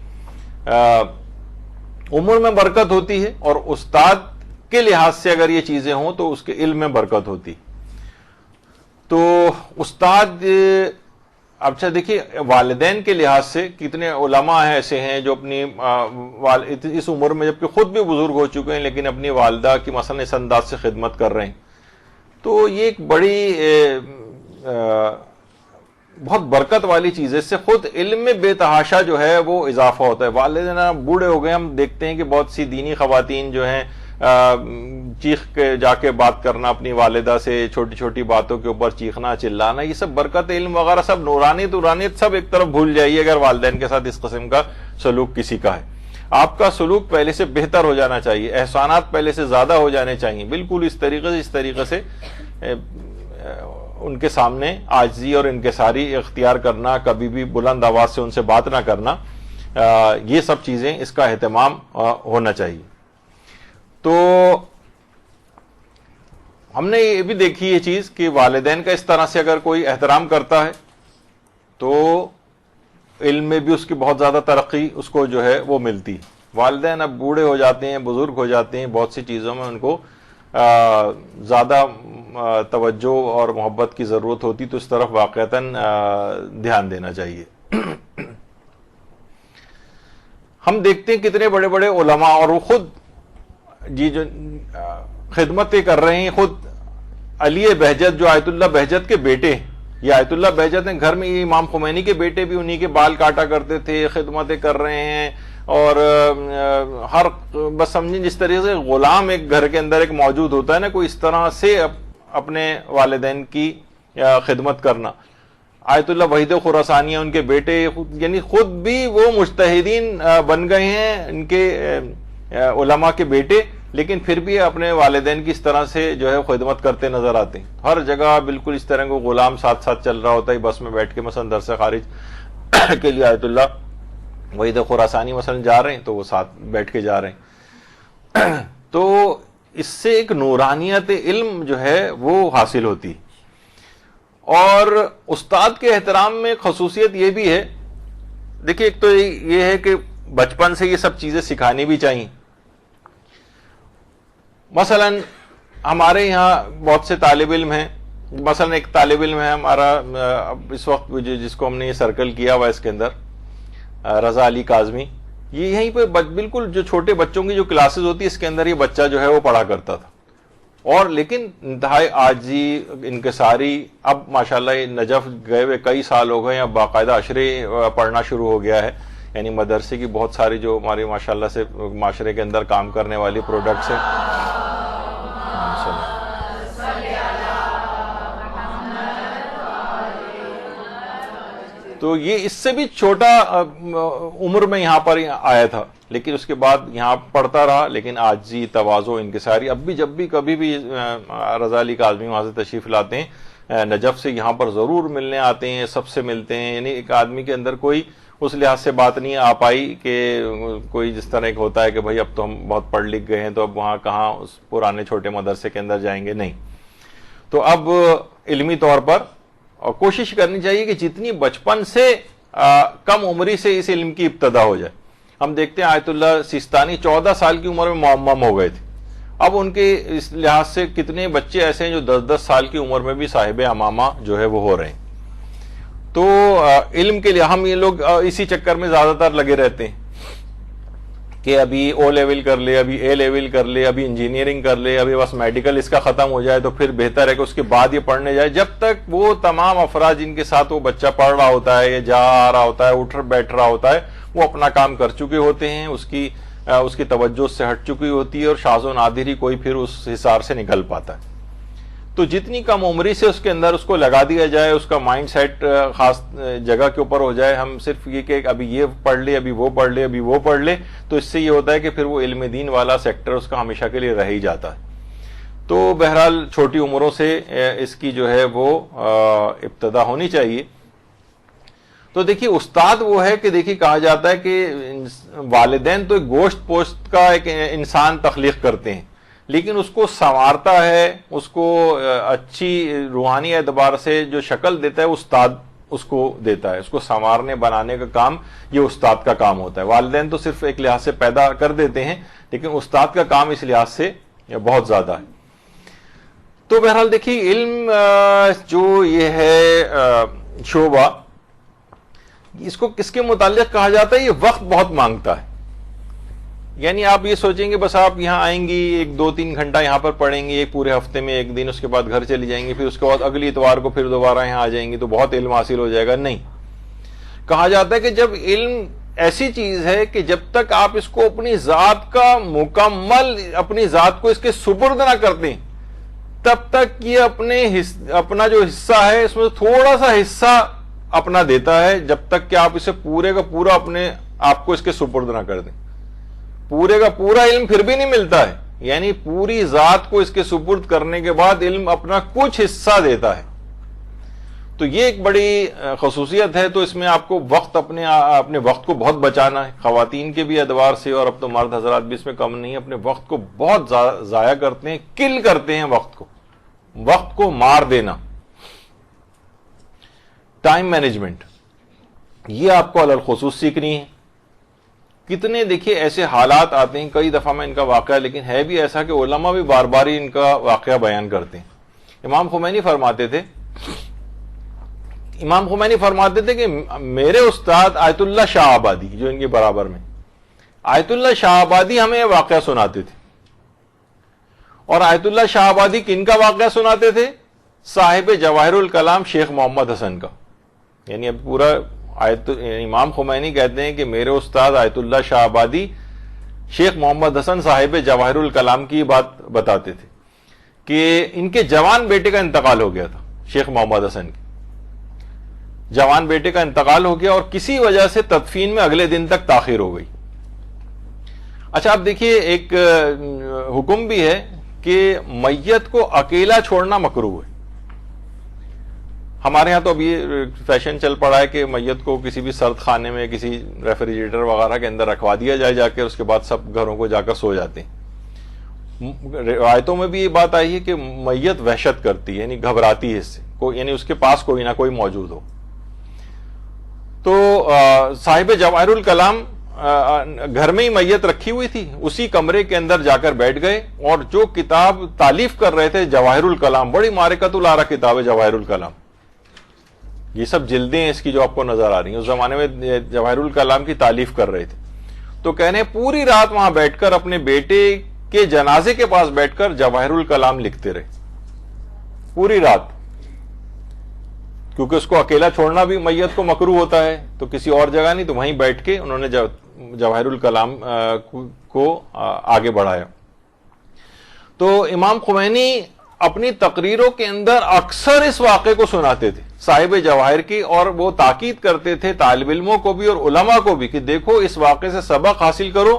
عمر میں برکت ہوتی ہے، اور استاد کے لحاظ سے اگر یہ چیزیں ہوں تو اس کے علم میں برکت ہوتی۔ تو استاد، اچھا دیکھیے والدین کے لحاظ سے کتنے علماء ایسے ہیں جو اپنی اس عمر میں جبکہ خود بھی بزرگ ہو چکے ہیں لیکن اپنی والدہ کی مثلا اس انداز سے خدمت کر رہے ہیں، تو یہ ایک بڑی بہت برکت والی چیز ہے۔ اس سے خود علم میں بے تحاشا جو ہے وہ اضافہ ہوتا ہے۔ والدین بوڑھے ہو گئے، ہم دیکھتے ہیں کہ بہت سی دینی خواتین جو ہیں چیخ کے جا کے بات کرنا اپنی والدہ سے، چھوٹی چھوٹی باتوں کے اوپر چیخنا چلانا، یہ سب برکت علم وغیرہ سب نورانیت سب ایک طرف بھول جائیے اگر والدین کے ساتھ اس قسم کا سلوک کسی کا ہے۔ آپ کا سلوک پہلے سے بہتر ہو جانا چاہیے، احسانات پہلے سے زیادہ ہو جانے چاہیے، بالکل اس طریقے سے ان کے سامنے عاجزی اور انکساری اختیار کرنا، کبھی بھی بلند آواز سے ان سے بات نہ کرنا، یہ سب چیزیں اس کا اہتمام ہونا چاہیے۔ تو ہم نے یہ بھی دیکھی یہ چیز کہ والدین کا اس طرح سے اگر کوئی احترام کرتا ہے تو علم میں بھی اس کی بہت زیادہ ترقی اس کو جو ہے وہ ملتی۔ والدین اب بوڑھے ہو جاتے ہیں، بزرگ ہو جاتے ہیں، بہت سی چیزوں میں ان کو زیادہ توجہ اور محبت کی ضرورت ہوتی، تو اس طرف واقعتاً دھیان دینا چاہیے۔ ہم دیکھتے ہیں کتنے بڑے بڑے علماء، اور وہ خود جو خدمتیں کر رہے ہیں، خود علی بہجت جو آیت اللہ بہجت کے بیٹے، یہ آیت اللہ بہجت ہیں، گھر میں یہ امام خمینی کے بیٹے بھی انہی کے بال کاٹا کرتے تھے، خدمتیں کر رہے ہیں، اور ہر بس سمجھیں جس طریقے سے غلام ایک گھر کے اندر ایک موجود ہوتا ہے نا، کوئی اس طرح سے اپنے والدین کی خدمت کرنا. آیت اللہ وحید خراسانی ان کے بیٹے یعنی خود بھی وہ مجتہدین بن گئے ہیں، ان کے علماء کے بیٹے، لیکن پھر بھی اپنے والدین کی اس طرح سے جو ہے خدمت کرتے نظر آتے ہیں. ہر جگہ بالکل اس طرح کو غلام ساتھ ساتھ چل رہا ہوتا ہے. بس میں بیٹھ کے مثلا درس خارج کے لیے آیت اللہ وحید خراسانی مثلا جا رہے ہیں تو وہ ساتھ بیٹھ کے جا رہے ہیں. تو اس سے ایک نورانیت علم جو ہے وہ حاصل ہوتی. اور استاد کے احترام میں خصوصیت یہ بھی ہے، دیکھیے ایک تو یہ ہے کہ بچپن سے یہ سب چیزیں سکھانی بھی چاہیے. مثلا ہمارے یہاں بہت سے طالب علم ہیں، مثلا ایک طالب علم ہے ہمارا اس وقت جس کو ہم نے یہ سرکل کیا ہوا اس کے اندر، رضا علی کاظمی. یہ یہیں پہ بالکل جو چھوٹے بچوں کی جو کلاسز ہوتی ہے اس کے اندر یہ بچہ جو ہے وہ پڑھا کرتا تھا، اور لیکن انتہائی عاجزی انکساری. اب ماشاءاللہ یہ نجف گئے ہوئے کئی سال ہو گئے، اب باقاعدہ عشرے پڑھنا شروع ہو گیا ہے. یعنی مدرسے کی بہت ساری جو ہماری ماشاءاللہ سے معاشرے کے اندر کام کرنے والی پروڈکٹس ہیں. تو یہ اس سے بھی چھوٹا عمر میں یہاں پر آیا تھا، لیکن اس کے بعد یہاں پڑھتا رہا، لیکن عاجزی، تواضع، انکساری. اب بھی جب بھی کبھی بھی رضا علی کاظمی وہاں سے تشریف لاتے ہیں نجف سے، یہاں پر ضرور ملنے آتے ہیں، سب سے ملتے ہیں. یعنی ایک آدمی کے اندر کوئی اس لحاظ سے بات نہیں آ پائی کہ کوئی جس طرح ایک ہوتا ہے کہ بھائی اب تو ہم بہت پڑھ لکھ گئے ہیں تو اب وہاں کہاں اس پرانے چھوٹے مدرسے کے اندر جائیں گے، نہیں. تو اب علمی طور پر اور کوشش کرنی چاہیے کہ جتنی بچپن سے کم عمری سے اس علم کی ابتدا ہو جائے. ہم دیکھتے ہیں آیت اللہ سیستانی 14 سال کی عمر میں معمم ہو گئے تھے. اب ان کے اس لحاظ سے کتنے بچے ایسے ہیں جو 10-10 سال کی عمر میں بھی صاحب امامہ جو ہے وہ ہو رہے ہیں. تو علم کے لیے ہم یہ لوگ اسی چکر میں زیادہ تر لگے رہتے ہیں کہ ابھی او لیول کر لے، ابھی اے لیول کر لے، ابھی انجینئرنگ کر لے، ابھی بس میڈیکل اس کا ختم ہو جائے تو پھر بہتر ہے کہ اس کے بعد یہ پڑھنے جائے. جب تک وہ تمام افراد جن کے ساتھ وہ بچہ پڑھ رہا ہوتا ہے یا جا آ رہا ہوتا ہے، اٹھ بیٹھ رہا ہوتا ہے، وہ اپنا کام کر چکے ہوتے ہیں، اس کی توجہ سے ہٹ چکی ہوتی ہے، اور شاذ و نادر ہی کوئی پھر اس حصار سے نکل پاتا ہے. تو جتنی کم عمری سے اس کے اندر اس کو لگا دیا جائے، اس کا مائنڈ سیٹ خاص جگہ کے اوپر ہو جائے. ہم صرف یہ کہ ابھی یہ پڑھ لے، ابھی وہ پڑھ لے، ابھی وہ پڑھ لے، تو اس سے یہ ہوتا ہے کہ پھر وہ علم دین والا سیکٹر اس کا ہمیشہ کے لیے رہ ہی جاتا ہے. تو بہرحال چھوٹی عمروں سے اس کی جو ہے وہ ابتدا ہونی چاہیے. تو دیکھیے استاد وہ ہے کہ دیکھیے کہا جاتا ہے کہ والدین تو ایک گوشت پوشت کا ایک انسان تخلیق کرتے ہیں، لیکن اس کو سنوارتا ہے، اس کو اچھی روحانی اعتبار سے جو شکل دیتا ہے استاد اس کو دیتا ہے. اس کو سنوارنے بنانے کا کام یہ استاد کا کام ہوتا ہے. والدین تو صرف ایک لحاظ سے پیدا کر دیتے ہیں، لیکن استاد کا کام اس لحاظ سے بہت زیادہ ہے. تو بہرحال دیکھیے علم جو یہ ہے شعبہ، اس کو کس کے متعلق کہا جاتا ہے؟ یہ وقت بہت مانگتا ہے. یعنی آپ یہ سوچیں گے بس آپ یہاں آئیں گی 1-2-3 گھنٹہ یہاں پر پڑھیں گے، ایک پورے ہفتے میں ایک دن، اس کے بعد گھر چلی جائیں گی، پھر اس کے بعد اگلی اتوار کو پھر دوبارہ یہاں آ جائیں گی تو بہت علم حاصل ہو جائے گا. نہیں، کہا جاتا ہے کہ جب علم ایسی چیز ہے کہ جب تک آپ اس کو اپنی ذات کا مکمل اپنی ذات کو اس کے سپرد نہ کرتے تب تک یہ اپنا جو حصہ ہے اس میں تھوڑا سا حصہ اپنا دیتا ہے، جب تک کہ آپ اسے پورے کا پورا اپنے آپ کو اس کے سپرد نہ کر دیں. پورے کا پورا علم پھر بھی نہیں ملتا ہے، یعنی پوری ذات کو اس کے سپرد کرنے کے بعد علم اپنا کچھ حصہ دیتا ہے. تو یہ ایک بڑی خصوصیت ہے. تو اس میں آپ کو وقت اپنے وقت کو بہت بچانا ہے، خواتین کے بھی ادوار سے، اور اب تو مرد حضرات بھی اس میں کم نہیں، اپنے وقت کو بہت ضائع کرتے ہیں، کل کرتے ہیں وقت کو مار دینا. ٹائم مینجمنٹ یہ آپ کو علی الخصوص سیکھنی ہے. کتنے دیکھیے ایسے حالات آتے ہیں، کئی دفعہ میں ان کا واقعہ، لیکن ہے بھی ایسا کہ علماء بھی بار بار ہی ان کا واقعہ بیان کرتے ہیں. امام خمینی فرماتے تھے کہ میرے استاد آیت اللہ شاہ آبادی جو ان کے برابر میں، آیت اللہ شاہ آبادی ہمیں یہ واقعہ سناتے تھے. اور آیت اللہ شاہ آبادی کن کا واقعہ سناتے تھے؟ صاحب جواہر الکلام شیخ محمد حسن کا. یعنی اب پورا امام خمینی کہتے ہیں کہ میرے استاد آیت اللہ شاہ آبادی شیخ محمد حسن صاحب جواہر الکلام کی بات بتاتے تھے کہ ان کے جوان بیٹے کا انتقال ہو گیا تھا، شیخ محمد حسن کی جوان بیٹے کا انتقال ہو گیا اور کسی وجہ سے تدفین میں اگلے دن تک تاخیر ہو گئی۔ اچھا اب دیکھیے، ایک حکم بھی ہے کہ میت کو اکیلا چھوڑنا مکروہ ہے۔ ہمارے ہاں تو اب یہ فیشن چل پڑا ہے کہ میت کو کسی بھی سرد خانے میں، کسی ریفریجریٹر وغیرہ کے اندر رکھوا دیا جائے جا کے، اس کے بعد سب گھروں کو جا کر سو جاتے ہیں۔ روایتوں میں بھی یہ بات آئی ہے کہ میت وحشت کرتی ہے، یعنی گھبراتی ہے اس سے، یعنی اس کے پاس کوئی نہ کوئی موجود ہو۔ تو صاحب جواہر الکلام گھر میں ہی میت رکھی ہوئی تھی، اسی کمرے کے اندر جا کر بیٹھ گئے، اور جو کتاب تالیف کر رہے تھے جواہر الکلام، بڑی معرکۃ العرا کتاب ہے جواہر الکلام، یہ سب جلدیں ہیں اس کی جو آپ کو نظر آ رہی ہیں، اس زمانے میں جواہر الکلام کی تالیف کر رہے تھے۔ تو کہنے پوری رات وہاں بیٹھ کر اپنے بیٹے کے جنازے کے پاس بیٹھ کر جواہر الکلام لکھتے رہے پوری رات، کیونکہ اس کو اکیلا چھوڑنا بھی میت کو مکروہ ہوتا ہے، تو کسی اور جگہ نہیں، تو وہیں بیٹھ کے انہوں نے جواہر الکلام کو آگے بڑھایا۔ تو امام خمینی اپنی تقریروں کے اندر اکثر اس واقعے کو سناتے تھے صاحب جواہر کی، اور وہ تاکید کرتے تھے طالب علموں کو بھی اور علماء کو بھی کہ دیکھو اس واقعے سے سبق حاصل کرو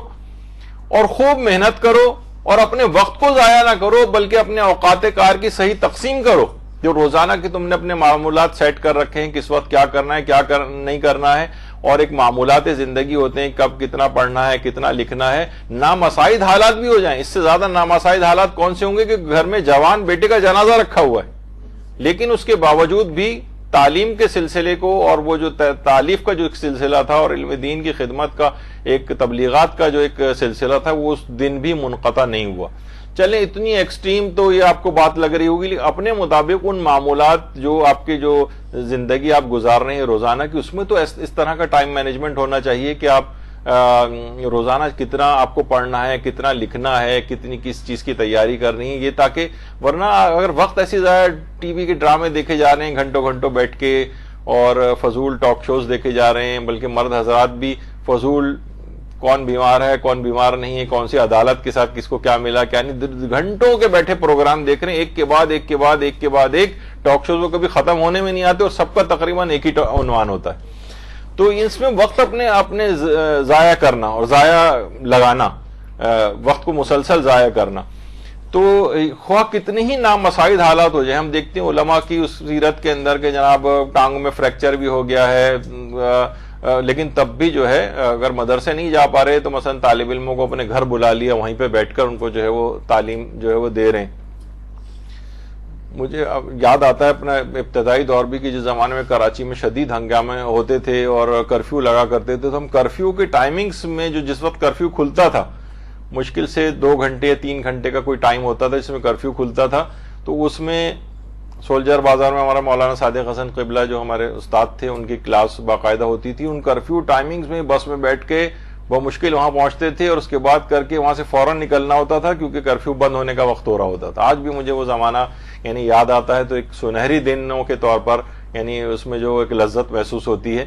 اور خوب محنت کرو، اور اپنے وقت کو ضائع نہ کرو بلکہ اپنے اوقات کار کی صحیح تقسیم کرو۔ جو روزانہ کی تم نے اپنے معمولات سیٹ کر رکھے ہیں، کس وقت کیا کرنا ہے، کیا نہیں کرنا ہے، اور ایک معمولات زندگی ہوتے ہیں، کب کتنا پڑھنا ہے، کتنا لکھنا ہے، نامساعد حالات بھی ہو جائیں۔ اس سے زیادہ نامساعد حالات کون سے ہوں گے کہ گھر میں جوان بیٹے کا جنازہ رکھا ہوا ہے، لیکن اس کے باوجود بھی تعلیم کے سلسلے کو، اور وہ جو تالیف کا جو ایک سلسلہ تھا اور علم دین کی خدمت کا ایک تبلیغات کا جو ایک سلسلہ تھا، وہ اس دن بھی منقطع نہیں ہوا۔ چلیں اتنی ایکسٹریم تو یہ آپ کو بات لگ رہی ہوگی، لیکن اپنے مطابق ان معمولات جو آپ کی جو زندگی آپ گزار رہے ہیں روزانہ کی، اس میں تو اس طرح کا ٹائم مینجمنٹ ہونا چاہیے کہ آپ روزانہ کتنا آپ کو پڑھنا ہے، کتنا لکھنا ہے، کتنی کس چیز کی تیاری کرنی ہے، یہ تاکہ ورنہ اگر وقت ایسی ضائع ٹی وی کے ڈرامے دیکھے جا رہے ہیں گھنٹوں گھنٹوں بیٹھ کے، اور فضول ٹاک شوز دیکھے جا رہے ہیں، بلکہ مرد حضرات بھی فضول کون بیمار ہے کون بیمار نہیں ہے، کون سی عدالت کے ساتھ کس کو کیا ملا کیا نہیں، گھنٹوں کے بیٹھے پروگرام دیکھ رہے ہیں، ایک کے بعد ایک کے بعد ایک کے بعد ایک، ٹاک شوز وہ کبھی ختم ہونے میں نہیں آتے اور سب کا تقریباً ایک ہی عنوان ہوتا ہے۔ تو اس میں وقت اپنے ضائع کرنا اور ضائع لگانا، وقت کو مسلسل ضائع کرنا، تو خواہ کتنے ہی نامساعد حالات ہو جائیں۔ ہم دیکھتے ہیں علماء کی اس سیرت کے اندر کہ جناب ٹانگوں میں فریکچر بھی ہو گیا ہے، لیکن تب بھی جو ہے اگر مدرسے نہیں جا پا رہے تو مثلا طالب علموں کو اپنے گھر بلا لیا، وہیں پہ بیٹھ کر ان کو جو ہے وہ تعلیم جو ہے وہ دے رہے ہیں۔ مجھے اب یاد آتا ہے اپنا ابتدائی دور بھی کہ جس زمانے میں کراچی میں شدید ہنگامے ہوتے تھے اور کرفیو لگا کرتے تھے، تو ہم کرفیو کے ٹائمنگز میں جس وقت کرفیو کھلتا تھا، مشکل سے 2 گھنٹے 3 گھنٹے کا کوئی ٹائم ہوتا تھا جس میں کرفیو کھلتا تھا، تو اس میں سولجر بازار میں ہمارا مولانا صادق حسن قبلہ جو ہمارے استاد تھے، ان کی کلاس باقاعدہ ہوتی تھی۔ ان کرفیو ٹائمنگز میں بس میں بیٹھ کے بمشکل وہاں پہنچتے تھے اور اس کے بعد کر کے وہاں سے فوراً نکلنا ہوتا تھا کیونکہ کرفیو بند ہونے کا وقت ہو رہا ہوتا تھا۔ آج بھی مجھے وہ زمانہ یعنی یاد آتا ہے تو ایک سنہری دنوں کے طور پر یعنی اس میں جو ایک لذت محسوس ہوتی ہے۔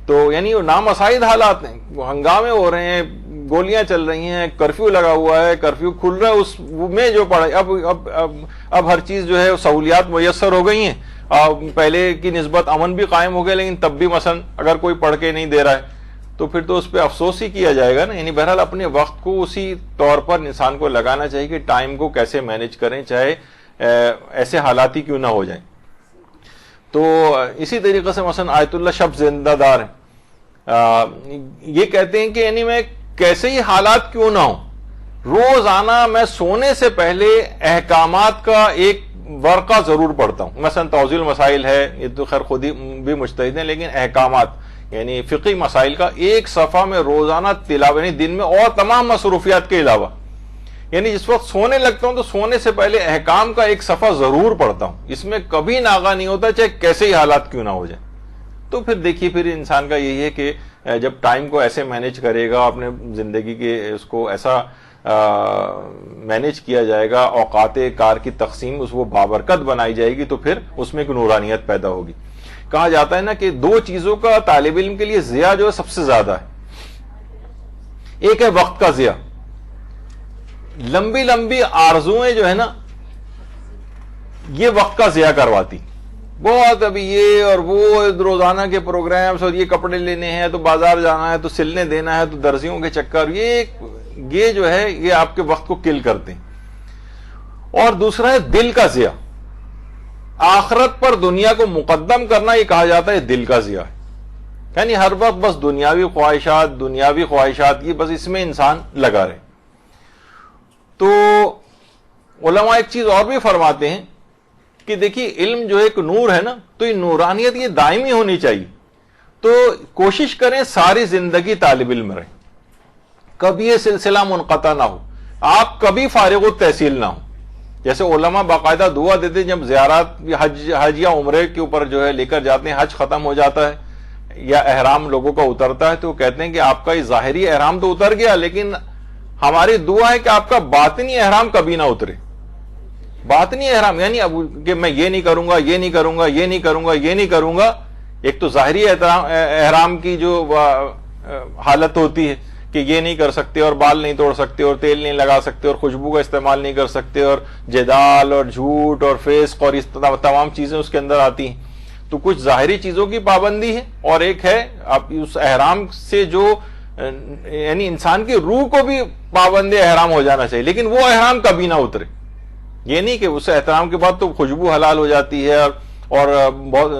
تو یعنی وہ نامساعد حالات ہیں، ہنگامے ہو رہے ہیں، گولیاں چل رہی ہیں، کرفیو لگا ہوا ہے، کرفیو کھل رہا ہے، اس میں جو پڑھائی اب ہر چیز جو ہے سہولیات میسر ہو گئی ہیں، پہلے کی نسبت امن بھی قائم ہو گیا، لیکن تب بھی مثلا اگر کوئی پڑھ کے نہیں دے رہا ہے تو پھر تو اس پہ افسوس ہی کیا جائے گا نا۔ یعنی بہرحال اپنے وقت کو اسی طور پر انسان کو لگانا چاہیے کہ ٹائم کو کیسے مینج کریں، چاہے ایسے حالات ہی کیوں نہ ہو جائیں۔ تو اسی طریقے سے مثلا آیت اللہ شب زندہ دار ہیں، یہ کہتے ہیں کہ یعنی میں کیسے ہی حالات کیوں نہ ہوں، روزانہ میں سونے سے پہلے احکامات کا ایک ورقہ ضرور پڑھتا ہوں۔ مثلا توضیح المسائل ہے، یہ تو خیر خود ہی بھی مجتہد ہیں، لیکن احکامات یعنی فقہی مسائل کا ایک صفحہ میں روزانہ تلاوت، یعنی دن میں اور تمام مصروفیات کے علاوہ، یعنی جس وقت سونے لگتا ہوں تو سونے سے پہلے احکام کا ایک صفحہ ضرور پڑھتا ہوں، اس میں کبھی ناغہ نہیں ہوتا چاہے کیسے ہی حالات کیوں نہ ہو جائیں۔ تو پھر دیکھیے پھر انسان کا یہی ہے کہ جب ٹائم کو ایسے مینیج کرے گا، اپنے زندگی کے اس کو ایسا مینیج کیا جائے گا، اوقات کار کی تقسیم اس وہ بابرکت بنائی جائے گی، تو پھر اس میں ایک نورانیت پیدا ہوگی۔ کہا جاتا ہے نا کہ دو چیزوں کا طالب علم کے لیے ضیاع جو ہے سب سے زیادہ ہے. ایک ہے وقت کا ضیاع. لمبی لمبی آرزوئیں جو ہے نا یہ وقت کا ضیاع کرواتی. بہت ابھی یہ اور وہ روزانہ کے پروگرامز اور یہ کپڑے لینے ہیں تو بازار جانا ہے تو سلنے دینا ہے تو درزیوں کے چکر, یہ جو ہے یہ آپ کے وقت کو کل کرتے ہیں. اور دوسرا ہے دل کا ضیاع. آخرت پر دنیا کو مقدم کرنا یہ کہا جاتا ہے دل کا ضیاع ہے. یعنی ہر وقت بس دنیاوی خواہشات یہ بس اس میں انسان لگا رہے. تو علماء ایک چیز اور بھی فرماتے ہیں کہ دیکھیے علم جو ایک نور ہے نا, تو یہ نورانیت یہ دائمی ہونی چاہیے. تو کوشش کریں ساری زندگی طالب علم رہیں, کبھی یہ سلسلہ منقطع نہ ہو, آپ کبھی فارغ التحصیل نہ ہو. جیسے علماء باقاعدہ دعا دیتے جب زیارات حج یا عمرے کے اوپر جو ہے لے کر جاتے ہیں, حج ختم ہو جاتا ہے یا احرام لوگوں کا اترتا ہے, تو وہ کہتے ہیں کہ آپ کا یہ ظاہری احرام تو اتر گیا, لیکن ہماری دعا ہے کہ آپ کا باطنی احرام کبھی نہ اترے. باطنی احرام یعنی اب کہ میں یہ نہیں کروں گا, یہ نہیں کروں گا, یہ نہیں کروں گا, یہ نہیں کروں گا. ایک تو ظاہری احرام کی جو حالت ہوتی ہے کہ یہ نہیں کر سکتے اور بال نہیں توڑ سکتے اور تیل نہیں لگا سکتے اور خوشبو کا استعمال نہیں کر سکتے اور جدال اور جھوٹ اور فیسق اور اس تمام چیزیں اس کے اندر آتی ہیں. تو کچھ ظاہری چیزوں کی پابندی ہے, اور ایک ہے آپ اس احرام سے جو یعنی انسان کی روح کو بھی پابند احرام ہو جانا چاہیے, لیکن وہ احرام کبھی نہ اترے. یہ نہیں کہ اس احترام کے بعد تو خوشبو حلال ہو جاتی ہے اور بہت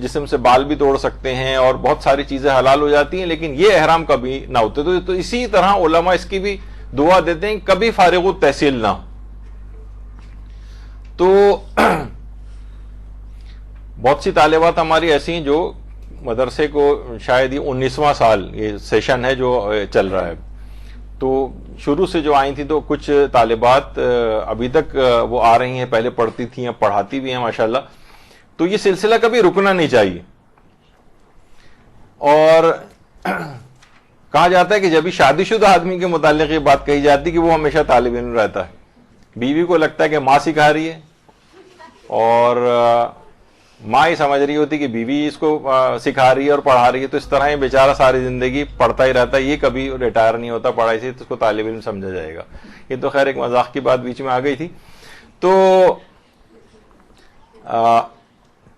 جسم سے بال بھی توڑ سکتے ہیں اور بہت ساری چیزیں حلال ہو جاتی ہیں, لیکن یہ احرام کبھی نہ ہوتے. تو اسی طرح علماء اس کی بھی دعا دیتے ہیں کبھی فارغ التحصیل نہ ہو. تو بہت سی طالبات ہماری ایسی ہیں جو مدرسے کو شاید یہ 19واں سال یہ سیشن ہے جو چل رہا ہے, تو شروع سے جو آئی تھی تو کچھ طالبات ابھی تک وہ آ رہی ہیں, پہلے پڑھتی تھیں اب پڑھاتی بھی ہیں ماشاءاللہ. تو یہ سلسلہ کبھی رکنا نہیں چاہیے. اور کہا جاتا ہے کہ جب بھی شادی شدہ آدمی کے متعلق یہ بات کہی جاتی کہ وہ ہمیشہ طالب علم رہتا ہے. بیوی کو لگتا ہے کہ ماں سکھا رہی ہے اور ماں ہی سمجھ رہی ہوتی کہ بیوی اس کو سکھا رہی ہے اور پڑھا رہی ہے, تو اس طرح یہ بیچارہ ساری زندگی پڑھتا ہی رہتا ہے, یہ کبھی ریٹائر نہیں ہوتا پڑھائی سے, تو اس کو طالب علم سمجھا جائے گا. یہ تو خیر ایک مذاق کی بات بیچ میں آ گئی تھی. تو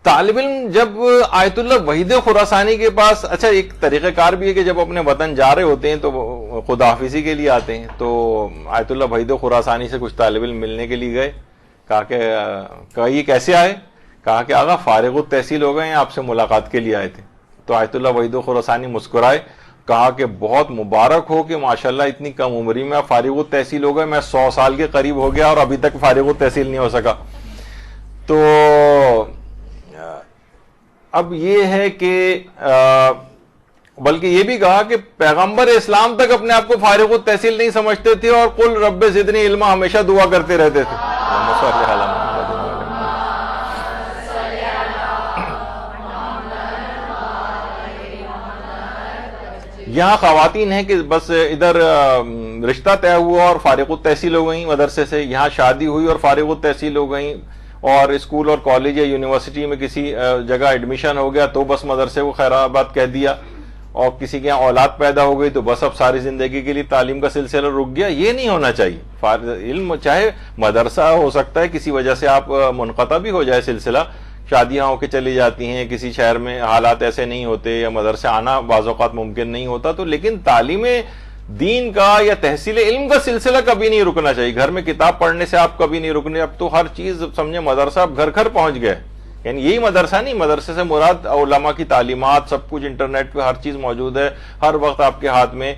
طالب علم جب آیت اللہ وحید خراسانی کے پاس, اچھا ایک طریقہ کار بھی ہے کہ جب اپنے وطن جا رہے ہوتے ہیں تو خدا حافظی کے لیے آتے ہیں, تو آیت اللہ وحید خراسانی سے کچھ طالب علم ملنے کے لیے گئے. کہا یہ کیسے آئے؟ کہا کہ آقا فارغ التحصیل ہو گئے ہیں, آپ سے ملاقات کے لیے آئے تھے. تو آیت اللہ وحید خراسانی مسکرائے, کہا کہ بہت مبارک ہو کہ ماشاءاللہ اتنی کم عمری میں آپ فارغ التحصیل ہو گئے, میں 100 سال کے قریب ہو گیا اور ابھی تک فارغ التحصیل نہیں ہو سکا. تو اب یہ ہے کہ بلکہ یہ بھی کہا کہ پیغمبر اسلام تک اپنے آپ کو فارغ التحصیل نہیں سمجھتے تھے اور قل رب زدنی علما ہمیشہ دعا کرتے رہتے تھے. یہاں خواتین ہیں کہ بس ادھر رشتہ طے ہوا اور فارغ التحصیل ہو گئیں مدرسے سے, یہاں شادی ہوئی اور فارغ التحصیل ہو گئیں, اور اسکول اور کالج یا یونیورسٹی میں کسی جگہ ایڈمیشن ہو گیا تو بس مدرسے کو خیر آباد کہہ دیا, اور کسی کے یہاں اولاد پیدا ہو گئی تو بس اب ساری زندگی کے لیے تعلیم کا سلسلہ رک گیا. یہ نہیں ہونا چاہیے. علم چاہے مدرسہ ہو سکتا ہے کسی وجہ سے آپ منقطع بھی ہو جائے سلسلہ, شادیاں ہو کے چلی جاتی ہیں, کسی شہر میں حالات ایسے نہیں ہوتے یا مدرسے آنا بعض اوقات ممکن نہیں ہوتا, تو لیکن تعلیم دین کا یا تحصیل علم کا سلسلہ کبھی نہیں رکنا چاہیے. گھر میں کتاب پڑھنے سے آپ کبھی نہیں رکنے. اب تو ہر چیز سمجھے مدرسہ اب گھر گھر پہنچ گئے, یعنی یہی مدرسہ نہیں, مدرسے سے مراد علماء کی تعلیمات سب کچھ انٹرنیٹ پہ ہر چیز موجود ہے, ہر وقت آپ کے ہاتھ میں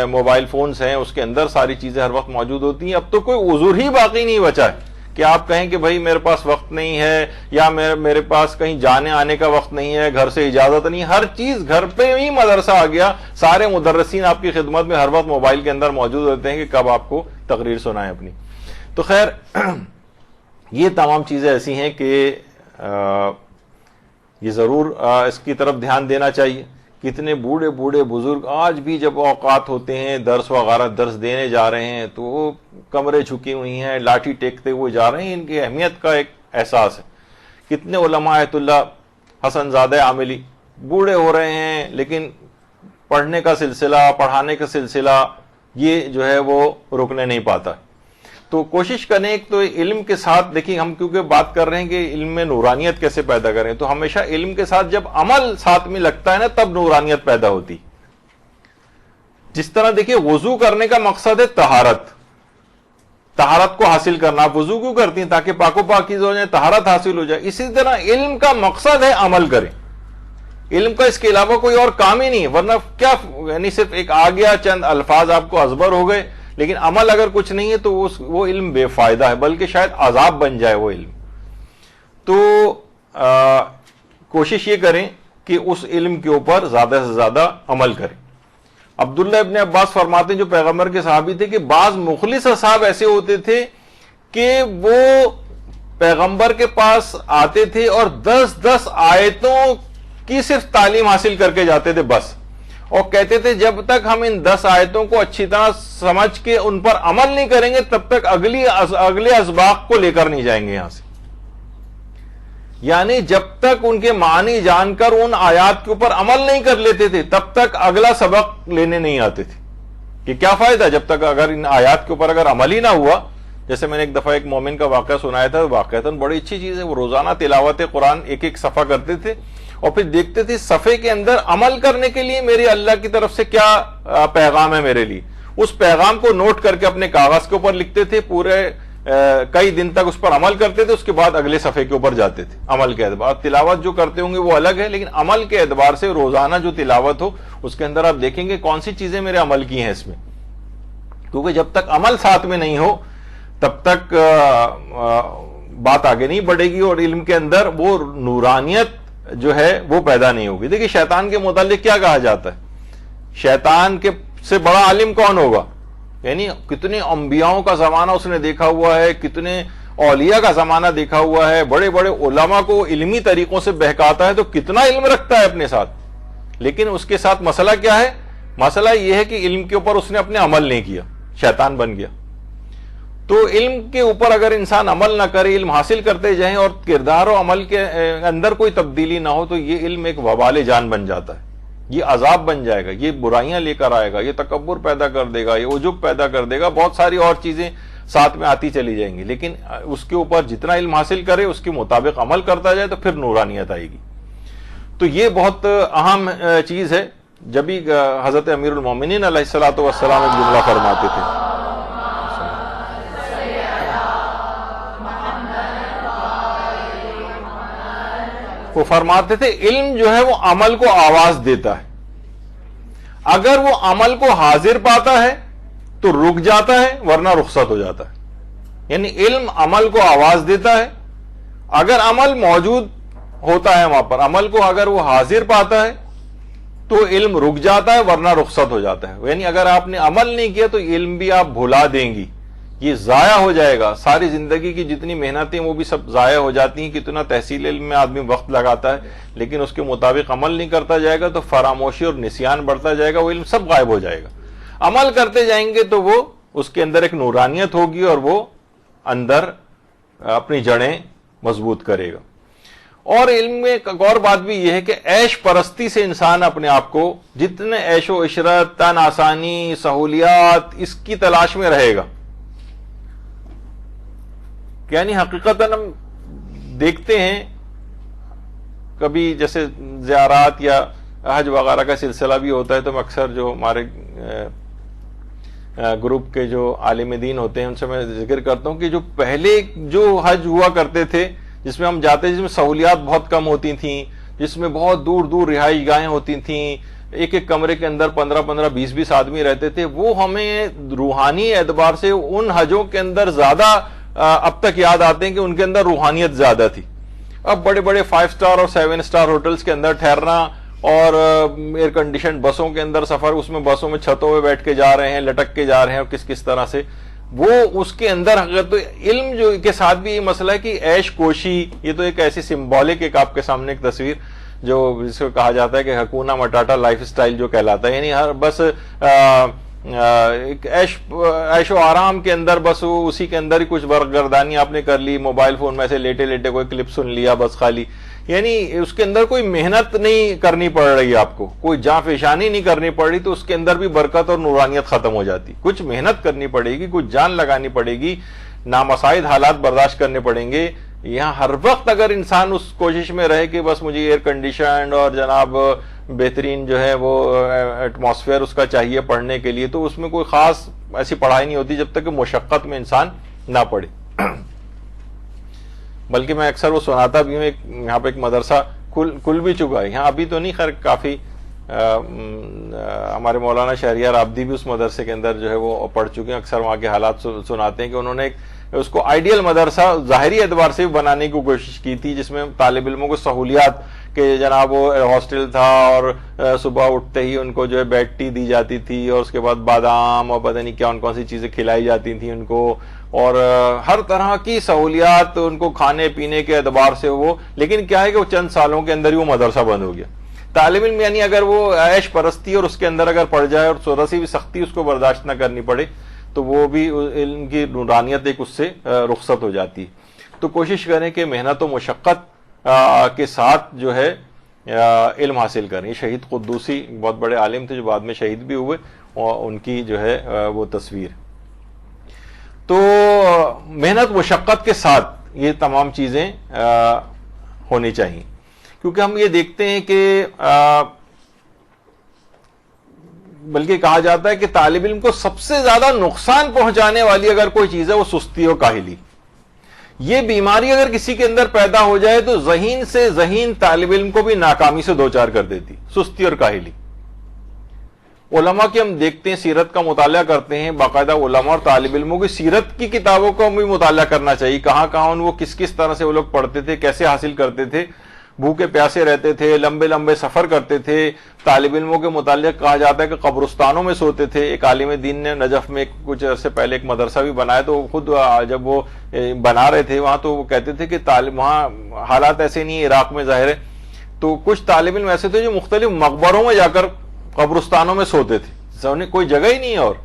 موبائل فونز ہیں, اس کے اندر ساری چیزیں ہر وقت موجود ہوتی ہیں. اب تو کوئی عذر ہی باقی نہیں بچا ہے کہ آپ کہیں کہ بھائی میرے پاس وقت نہیں ہے یا میرے پاس کہیں جانے آنے کا وقت نہیں ہے, گھر سے اجازت نہیں. ہر چیز گھر پہ ہی مدرسہ آ گیا. سارے مدرسین آپ کی خدمت میں ہر وقت موبائل کے اندر موجود ہوتے ہیں کہ کب آپ کو تقریر سنائیں اپنی. تو خیر یہ تمام چیزیں ایسی ہیں کہ یہ ضرور اس کی طرف دھیان دینا چاہیے. کتنے بوڑھے بوڑھے بزرگ آج بھی جب اوقات ہوتے ہیں درس وغیرہ درس دینے جا رہے ہیں تو وہ کمرے جھکی ہوئی ہیں, لاٹھی ٹیکتے ہوئے جا رہے ہیں. ان کی اہمیت کا ایک احساس ہے. کتنے علماء آیت اللہ حسن زادہ عاملی بوڑھے ہو رہے ہیں لیکن پڑھنے کا سلسلہ، پڑھانے کا سلسلہ یہ جو ہے وہ رکنے نہیں پاتا. تو کوشش کریں ایک تو علم کے ساتھ، دیکھیں ہم کیونکہ بات کر رہے ہیں کہ علم میں نورانیت کیسے پیدا کریں، تو ہمیشہ علم کے ساتھ جب عمل ساتھ میں لگتا ہے نا تب نورانیت پیدا ہوتی. جس طرح دیکھیے وضو کرنے کا مقصد ہے طہارت کو حاصل کرنا. آپ وضو کیوں کرتی ہیں؟ تاکہ پاک و پاکیزہ ہو جائے، طہارت حاصل ہو جائے. اسی طرح علم کا مقصد ہے عمل کریں. علم کا اس کے علاوہ کوئی اور کام ہی نہیں ہے، ورنہ کیا یعنی صرف ایک آ گیا چند الفاظ آپ کو ازبر ہو گئے لیکن عمل اگر کچھ نہیں ہے تو وہ علم بے فائدہ ہے، بلکہ شاید عذاب بن جائے وہ علم. تو کوشش یہ کریں کہ اس علم کے اوپر زیادہ سے زیادہ عمل کریں. عبداللہ ابن عباس فرماتے ہیں جو پیغمبر کے صحابی تھے کہ بعض مخلص اصحاب ایسے ہوتے تھے کہ وہ پیغمبر کے پاس آتے تھے اور 10 آیتوں کی صرف تعلیم حاصل کر کے جاتے تھے بس، اور کہتے تھے جب تک ہم ان 10 آیتوں کو اچھی طرح سمجھ کے ان پر عمل نہیں کریں گے تب تک اگلے اسباق کو لے کر نہیں جائیں گے یہاں سے. یعنی جب تک ان کے معنی جان کر ان آیات کے اوپر عمل نہیں کر لیتے تھے تب تک اگلا سبق لینے نہیں آتے تھے. کہ کیا فائدہ جب تک اگر ان آیات کے اوپر اگر عمل ہی نہ ہوا. جیسے میں نے ایک دفعہ ایک مومن کا واقعہ سنایا تھا، واقعتاً بڑی اچھی چیز ہے. وہ روزانہ تلاوت قرآن ایک صفحہ کرتے تھے اور پھر دیکھتے تھے صفحے کے اندر عمل کرنے کے لیے میرے اللہ کی طرف سے کیا پیغام ہے میرے لیے. اس پیغام کو نوٹ کر کے اپنے کاغذ کے اوپر لکھتے تھے، پورے کئی دن تک اس پر عمل کرتے تھے. اس کے بعد اگلے صفحے کے اوپر جاتے تھے. عمل کے اعتبار تلاوت جو کرتے ہوں گے وہ الگ ہے، لیکن عمل کے اعتبار سے روزانہ جو تلاوت ہو اس کے اندر آپ دیکھیں گے کون سی چیزیں میرے عمل کی ہیں اس میں. کیونکہ جب تک عمل ساتھ میں نہیں ہو تب تک بات آگے نہیں بڑھے گی اور علم کے اندر وہ نورانیت جو ہے وہ پیدا نہیں ہوگی. دیکھیے شیطان کے متعلق کیا کہا جاتا ہے؟ شیطان کے سے بڑا عالم کون ہوگا؟ یعنی کتنے انبیاؤں کا زمانہ اس نے دیکھا ہوا ہے، کتنے اولیاء کا زمانہ دیکھا ہوا ہے، بڑے بڑے علماء کو علمی طریقوں سے بہکاتا ہے، تو کتنا علم رکھتا ہے اپنے ساتھ. لیکن اس کے ساتھ مسئلہ کیا ہے؟ مسئلہ یہ ہے کہ علم کے اوپر اس نے اپنے عمل نہیں کیا، شیطان بن گیا. تو علم کے اوپر اگر انسان عمل نہ کرے، علم حاصل کرتے جائیں اور کردار و عمل کے اندر کوئی تبدیلی نہ ہو تو یہ علم ایک وبال جان بن جاتا ہے. یہ عذاب بن جائے گا، یہ برائیاں لے کر آئے گا، یہ تکبر پیدا کر دے گا، یہ عجب پیدا کر دے گا، بہت ساری اور چیزیں ساتھ میں آتی چلی جائیں گی. لیکن اس کے اوپر جتنا علم حاصل کرے اس کے مطابق عمل کرتا جائے تو پھر نورانیت آئے گی. تو یہ بہت اہم چیز ہے. جبھی حضرت امیر المومنین علیہ الصلوۃ والسلام ایک جملہ فرماتے تھے، وہ فرماتے تھے علم جو ہے وہ عمل کو آواز دیتا ہے. اگر وہ عمل کو حاضر پاتا ہے تو رک جاتا ہے ورنہ رخصت ہو جاتا ہے. یعنی علم عمل کو آواز دیتا ہے. اگر عمل موجود ہوتا ہے وہاں پر، عمل کو اگر وہ حاضر پاتا ہے تو علم رک جاتا ہے ورنہ رخصت ہو جاتا ہے. یعنی اگر آپ نے عمل نہیں کیا تو علم بھی آپ بھلا دیں گی، یہ ضائع ہو جائے گا. ساری زندگی کی جتنی محنتیں وہ بھی سب ضائع ہو جاتی ہیں. کتنا تحصیل علم میں آدمی وقت لگاتا ہے لیکن اس کے مطابق عمل نہیں کرتا جائے گا تو فراموشی اور نسیان بڑھتا جائے گا، وہ علم سب غائب ہو جائے گا. عمل کرتے جائیں گے تو وہ اس کے اندر ایک نورانیت ہوگی اور وہ اندر اپنی جڑیں مضبوط کرے گا. اور علم میں ایک اور بات بھی یہ ہے کہ عیش پرستی سے انسان اپنے آپ کو، جتنے عیش و عشرت، تن آسانی، سہولیات، اس کی تلاش میں رہے گا. یعنی حقیقتاً ہم دیکھتے ہیں کبھی جیسے زیارات یا حج وغیرہ کا سلسلہ بھی ہوتا ہے تو میں اکثر جو ہمارے گروپ کے جو عالم دین ہوتے ہیں ان سے میں ذکر کرتا ہوں کہ جو پہلے جو حج ہوا کرتے تھے جس میں ہم جاتے، جس میں سہولیات بہت کم ہوتی تھیں، جس میں بہت دور دور رہائش گاہیں ہوتی تھیں، ایک ایک کمرے کے اندر 15 20 آدمی رہتے تھے، وہ ہمیں روحانی اعتبار سے ان حجوں کے اندر زیادہ اب تک یاد آتے ہیں کہ ان کے اندر روحانیت زیادہ تھی. اب بڑے بڑے 5 سٹار اور 7 سٹار ہوٹلز کے اندر ٹھہرنا اور ایئر کنڈیشن بسوں کے اندر سفر، اس میں بسوں میں چھتوں پہ بیٹھ کے جا رہے ہیں، لٹک کے جا رہے ہیں، اور کس طرح سے وہ اس کے اندر تو علم جو کے ساتھ بھی یہ مسئلہ ہے کہ عیش کوشی، یہ تو ایک ایسی سمبولک ایک آپ کے سامنے ایک تصویر جو جس کو کہا جاتا ہے کہ حکونا مٹاٹا لائف سٹائل جو کہلاتا ہے. یعنی ہر بس عیش و آرام کے اندر بس اسی کے اندر ہی کچھ برگردانی آپ نے کر لی، موبائل فون میں سے لیٹے لیٹے کوئی کلپ سن لیا بس خالی. یعنی اس کے اندر کوئی محنت نہیں کرنی پڑ رہی آپ کو, کوئی جاں فشانی نہیں کرنی پڑ رہی, تو اس کے اندر بھی برکت اور نورانیت ختم ہو جاتی. کچھ محنت کرنی پڑے گی, کچھ جان لگانی پڑے گی, نامساعد حالات برداشت کرنے پڑیں گے. یہاں ہر وقت اگر انسان اس کوشش میں رہے کہ بس مجھے ایئر کنڈیشنڈ اور جناب بہترین جو ہے وہ ایٹماسفیئر اس کا چاہیے پڑھنے کے لیے, تو اس میں کوئی خاص ایسی پڑھائی نہیں ہوتی جب تک کہ مشقت میں انسان نہ پڑھے. بلکہ میں اکثر وہ سناتا بھی ہوں, یہاں پہ ایک مدرسہ کھل بھی چکا ہے, یہاں ابھی تو نہیں, خیر کافی ہمارے مولانا شہریار آبدی بھی اس مدرسے کے اندر جو ہے وہ پڑھ چکے ہیں. اکثر وہاں کے حالات سناتے ہیں کہ انہوں نے اس کو آئیڈیل مدرسہ ظاہری اعتبار سے بھی بنانے کی کوشش کی تھی, جس میں طالب علموں کو سہولیات, کہ جناب وہ ہاسٹل تھا اور صبح اٹھتے ہی ان کو جو ہے بیڈ ٹی دی جاتی تھی, اور اس کے بعد بادام اور پتہ نہیں کون سی چیزیں کھلائی جاتی تھیں ان کو, اور ہر طرح کی سہولیات ان کو کھانے پینے کے اعتبار سے وہ. لیکن کیا ہے کہ وہ چند سالوں کے اندر ہی وہ مدرسہ بند ہو گیا. طالب علم یعنی اگر وہ عیش پرستی اور اس کے اندر اگر پڑ جائے اور تھوڑا سی بھی سختی اس کو برداشت نہ کرنی پڑے, تو وہ بھی علم کی نورانیت ایک اس سے رخصت ہو جاتی. تو کوشش کریں کہ محنت و مشقت کے ساتھ جو ہے علم حاصل کریں. شہید قدوسی بہت بڑے عالم تھے جو بعد میں شہید بھی ہوئے, اور ان کی جو ہے وہ تصویر. تو محنت مشقت کے ساتھ یہ تمام چیزیں ہونی چاہیے, کیونکہ ہم یہ دیکھتے ہیں کہ بلکہ کہا جاتا ہے کہ طالب علم کو سب سے زیادہ نقصان پہنچانے والی اگر کوئی چیز ہے وہ سستی اور کاہلی. یہ بیماری اگر کسی کے اندر پیدا ہو جائے تو ذہین سے ذہین طالب علم کو بھی ناکامی سے دوچار کر دیتی, سستی اور کاہلی. علماء کی ہم دیکھتے ہیں, سیرت کا مطالعہ کرتے ہیں, باقاعدہ علماء اور طالب علموں کی سیرت کی کتابوں کو بھی مطالعہ کرنا چاہیے. کہاں کہاں وہ کس طرح سے وہ لوگ پڑھتے تھے, کیسے حاصل کرتے تھے, بھوکے پیاسے رہتے تھے, لمبے لمبے سفر کرتے تھے. طالب علموں کے متعلق کہا جاتا ہے کہ قبرستانوں میں سوتے تھے. ایک عالم دین نے نجف میں کچھ عرصے پہلے ایک مدرسہ بھی بنایا, تو خود جب وہ بنا رہے تھے وہاں, تو وہ کہتے تھے کہ وہاں حالات ایسے نہیں, عراق میں ظاہر ہے, تو کچھ طالب علم ایسے تھے جو مختلف مقبروں میں جا کر قبرستانوں میں سوتے تھے, کوئی جگہ ہی نہیں. اور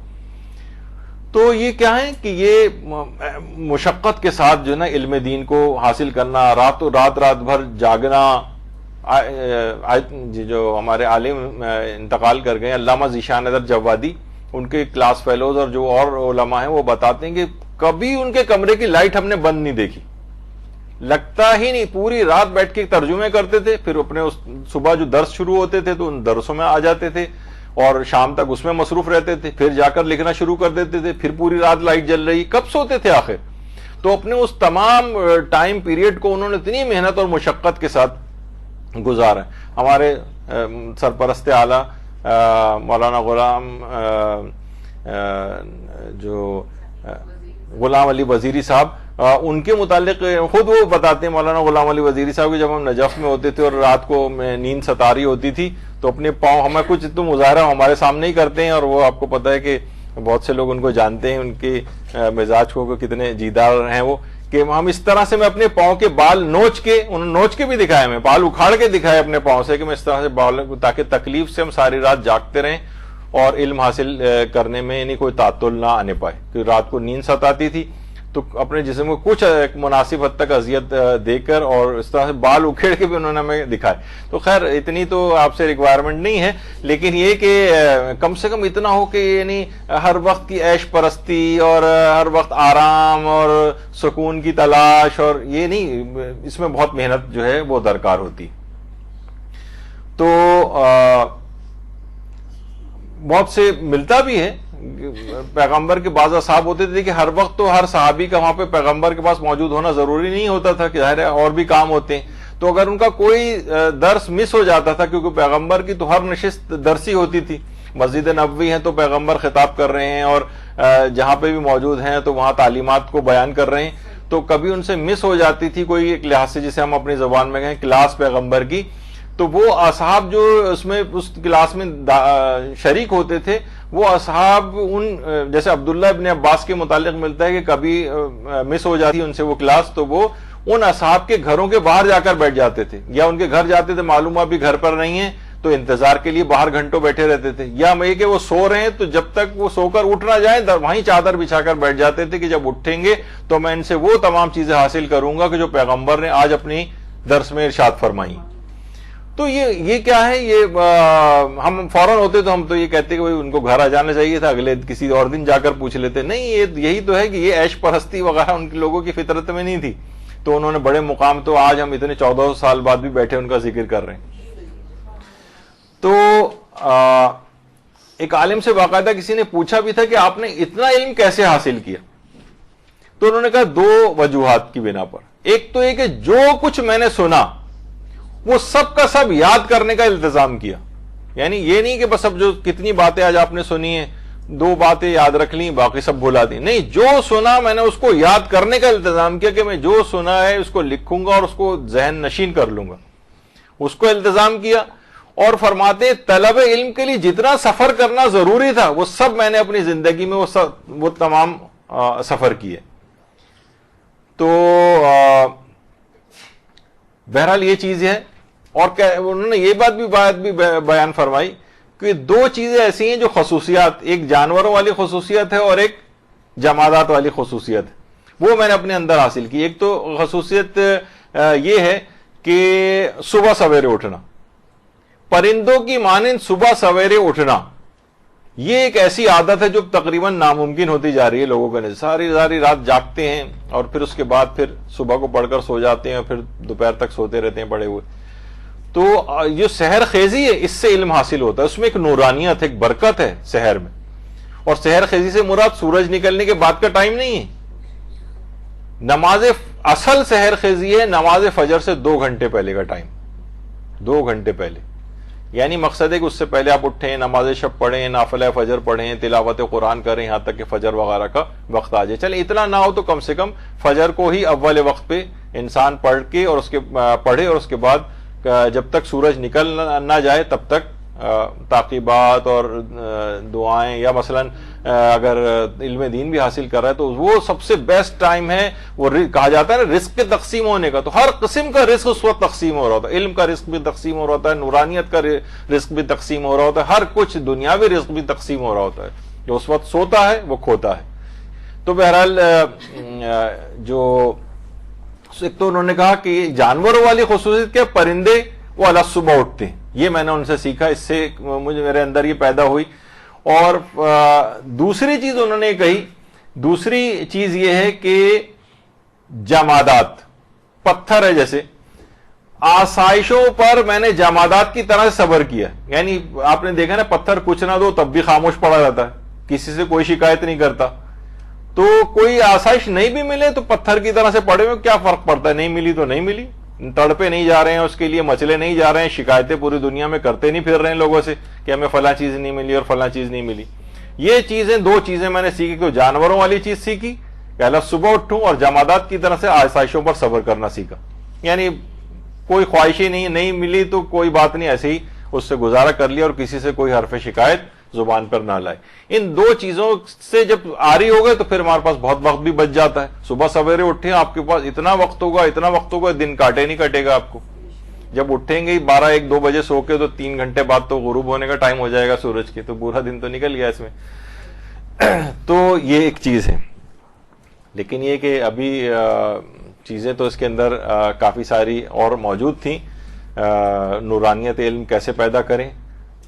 تو یہ کیا ہے کہ یہ مشقت کے ساتھ جو ہے نا علم دین کو حاصل کرنا, رات بھر جاگنا. جو ہمارے عالم انتقال کر گئے علامہ ذیشان حیدر جوادی, ان کے کلاس فیلوز اور جو اور علماء ہیں وہ بتاتے ہیں کہ کبھی ان کے کمرے کی لائٹ ہم نے بند نہیں دیکھی, لگتا ہی نہیں. پوری رات بیٹھ کے ترجمے کرتے تھے, پھر اپنے صبح جو درس شروع ہوتے تھے تو ان درسوں میں آ جاتے تھے, اور شام تک اس میں مصروف رہتے تھے, پھر جا کر لکھنا شروع کر دیتے تھے, پھر پوری رات لائٹ جل رہی. کب سوتے تھے آخر؟ تو اپنے اس تمام ٹائم پیریڈ کو انہوں نے اتنی محنت اور مشقت کے ساتھ گزارا. ہمارے سرپرست اعلیٰ مولانا غلام علی وزیری صاحب, ان کے متعلق خود وہ بتاتے ہیں, مولانا غلام علی وزیری صاحب کہ جب ہم نجف میں ہوتے تھے اور رات کو نیند ستاری ہوتی تھی, تو اپنے پاؤں, ہمیں کچھ تو مظاہرہ ہمارے سامنے ہی کرتے ہیں, اور وہ آپ کو پتہ ہے کہ بہت سے لوگ ان کو جانتے ہیں, ان کے مزاج کو کتنے جیدار ہیں وہ, کہ ہم اس طرح سے میں اپنے پاؤں کے بال نوچ کے بھی دکھائے, میں بال اکھاڑ کے دکھائے اپنے پاؤں سے, کہ میں اس طرح سے بال, تاکہ تکلیف سے ہم ساری رات جاگتے رہیں اور علم حاصل کرنے میں یعنی کوئی تعطل نہ آنے پائے. کیونکہ رات کو نیند ستاتی تھی, تو اپنے جسم کو کچھ مناسب حد تک اذیت دے کر اور اس طرح سے بال اکھیڑ کے بھی انہوں نے ہمیں دکھائے. تو خیر اتنی تو آپ سے ریکوائرمنٹ نہیں ہے, لیکن یہ کہ کم سے کم اتنا ہو کہ یعنی ہر وقت کی عیش پرستی اور ہر وقت آرام اور سکون کی تلاش, اور یہ نہیں, اس میں بہت محنت جو ہے وہ درکار ہوتی. تو بہت سے ملتا بھی ہے. پیغمبر کے بعض اصحاب ہوتے تھے کہ ہر وقت تو ہر صحابی کا وہاں پہ پیغمبر کے پاس موجود ہونا ضروری نہیں ہوتا تھا, کہ ظاہر ہے اور بھی کام ہوتے ہیں. تو اگر ان کا کوئی درس مس ہو جاتا تھا, کیونکہ پیغمبر کی تو ہر نشست درسی ہوتی تھی. مسجد نبوی ہیں تو پیغمبر خطاب کر رہے ہیں, اور جہاں پہ بھی موجود ہیں تو وہاں تعلیمات کو بیان کر رہے ہیں. تو کبھی ان سے مس ہو جاتی تھی کوئی ایک لحاظ سے, جسے ہم اپنی زبان میں کہیں کلاس پیغمبر کی, تو وہ اصحاب جو اس کلاس میں شریک ہوتے تھے, وہ اصحاب ان جیسے عبداللہ ابن عباس کے متعلق ملتا ہے کہ کبھی مس ہو جاتی ان سے وہ کلاس, تو وہ ان اصحاب کے گھروں کے باہر جا کر بیٹھ جاتے تھے, یا ان کے گھر جاتے تھے, معلوم ابھی گھر پر نہیں ہیں, تو انتظار کے لیے باہر گھنٹوں بیٹھے رہتے تھے. یا میں کہ وہ سو رہے ہیں تو جب تک وہ سو کر اٹھ نہ جائیں وہیں چادر بچھا کر بیٹھ جاتے تھے, کہ جب اٹھیں گے تو میں ان سے وہ تمام چیزیں حاصل کروں گا کہ جو پیغمبر نے آج اپنی درس میں ارشاد فرمائی. تو یہ کیا ہے؟ یہ ہم فوراً ہوتے تو ہم تو یہ کہتے کہ ان کو گھر آ جانا چاہیے تھا, اگلے کسی اور دن جا کر پوچھ لیتے. نہیں, یہی تو ہے کہ یہ عیش پرستی وغیرہ ان کے لوگوں کی فطرت میں نہیں تھی, تو انہوں نے بڑے مقام, تو آج ہم اتنے 1400 سال بعد بھی بیٹھے ان کا ذکر کر رہے ہیں. تو ایک عالم سے باقاعدہ کسی نے پوچھا بھی تھا کہ آپ نے اتنا علم کیسے حاصل کیا؟ تو انہوں نے کہا 2 وجوہات کی بنا پر. ایک تو یہ کہ جو کچھ میں نے سنا وہ سب کا سب یاد کرنے کا التزام کیا. یعنی یہ نہیں کہ بس اب جو کتنی باتیں آج آپ نے سنی ہیں 2 باتیں یاد رکھ لیں باقی سب بھلا دی. نہیں, جو سنا میں نے اس کو یاد کرنے کا التزام کیا کہ میں جو سنا ہے اس کو لکھوں گا اور اس کو ذہن نشین کر لوں گا, اس کو التزام کیا. اور فرماتے طلب علم کے لیے جتنا سفر کرنا ضروری تھا وہ سب میں نے اپنی زندگی میں وہ تمام سفر کیے. تو بہرحال یہ چیز ہے. اور انہوں نے یہ بات بھی بیان فرمائی کہ 2 چیزیں ایسی ہیں جو خصوصیات, ایک جانوروں والی خصوصیت ہے اور ایک جمادات والی خصوصیت ہے, وہ میں نے اپنے اندر حاصل کی. ایک تو خصوصیت یہ ہے کہ صبح سویرے اٹھنا, پرندوں کی مانند صبح سویرے اٹھنا, یہ ایک ایسی عادت ہے جو تقریباً ناممکن ہوتی جا رہی ہے لوگوں کے. ساری رات جاگتے ہیں اور پھر اس کے بعد پھر صبح کو پڑھ کر سو جاتے ہیں اور پھر دوپہر تک سوتے رہتے ہیں پڑے ہوئے. تو یہ سحر خیزی ہے, اس سے علم حاصل ہوتا ہے, اس میں ایک نورانیت, ایک برکت ہے سحر میں. اور سحر خیزی سے مراد سورج نکلنے کے بعد کا ٹائم نہیں ہے. نماز اصل سحر خیزی ہے نماز فجر سے 2 گھنٹے پہلے کا ٹائم, 2 گھنٹے پہلے. یعنی مقصد ہے کہ اس سے پہلے آپ اٹھیں, نماز شب پڑھیں, نافلہ فجر پڑھیں, تلاوت قرآن کریں, یہاں تک کہ فجر وغیرہ کا وقت آ جائے. چلے اتنا نہ ہو تو کم سے کم فجر کو ہی اول وقت پہ انسان پڑھ کے اور اس کے پڑھے, اور اس کے بعد جب تک سورج نکل نہ جائے تب تک تعقیبات اور دعائیں, یا مثلا اگر علم دین بھی حاصل کر رہا ہے تو وہ سب سے بیسٹ ٹائم ہے. وہ کہا جاتا ہے نا رزق کے تقسیم ہونے کا, تو ہر قسم کا رزق اس وقت تقسیم ہو رہا ہوتا ہے. علم کا رزق بھی تقسیم ہو رہا ہوتا ہے, نورانیت کا رزق بھی تقسیم ہو رہا ہوتا ہے, ہر کچھ دنیاوی رزق بھی تقسیم ہو رہا ہوتا ہے. جو اس وقت سوتا ہے وہ کھوتا ہے. تو بہرحال جو ایک تو انہوں نے کہا کہ جانوروں والی خصوصیت کے پرندے وہ الگ صبح اٹھتے ہیں, یہ میں نے ان سے سیکھا, اس سے میرے اندر یہ پیدا ہوئی. اور دوسری چیز انہوں نے کہی, دوسری چیز یہ ہے کہ جمادات, پتھر ہے جیسے, آسائشوں پر میں نے جمادات کی طرح سے صبر کیا. یعنی آپ نے دیکھا نا پتھر کچھ نہ دو تب بھی خاموش پڑا رہتا ہے, کسی سے کوئی شکایت نہیں کرتا. تو کوئی آسائش نہیں بھی ملے تو پتھر کی طرح سے پڑے ہوئے کیا فرق پڑتا ہے, نہیں ملی تو نہیں ملی, تڑپے نہیں جا رہے ہیں اس کے لیے, مچلے نہیں جا رہے ہیں, شکایتیں پوری دنیا میں کرتے نہیں پھر رہے ہیں لوگوں سے کہ ہمیں فلاں چیز نہیں ملی اور فلاں چیز نہیں ملی. یہ چیزیں 2 چیزیں میں نے سیکھی. تو جانوروں والی چیز سیکھی کہ اللہ صبح اٹھوں, اور جمادات کی طرح سے آسائشوں پر صبر کرنا سیکھا. یعنی کوئی خواہشی نہیں ملی تو کوئی بات نہیں, ایسے ہی اس سے گزارا کر لیا اور کسی سے کوئی حرف شکایت زبان پر نہ لائے. ان 2 چیزوں سے جب آری ہو گئے تو پھر ہمارے پاس بہت وقت بھی بچ جاتا ہے. صبح سویرے اٹھیں, آپ کے پاس اتنا وقت ہوگا دن کاٹے نہیں کٹے گا آپ کو. جب اٹھیں گے 12-1-2 بجے سو کے تو 3 گھنٹے بعد تو غروب ہونے کا ٹائم ہو جائے گا سورج کے, تو پورا دن تو نکل گیا اس میں. تو یہ ایک چیز ہے. لیکن یہ کہ ابھی چیزیں تو اس کے اندر کافی ساری اور موجود تھیں, نورانیت علم کیسے پیدا کریں.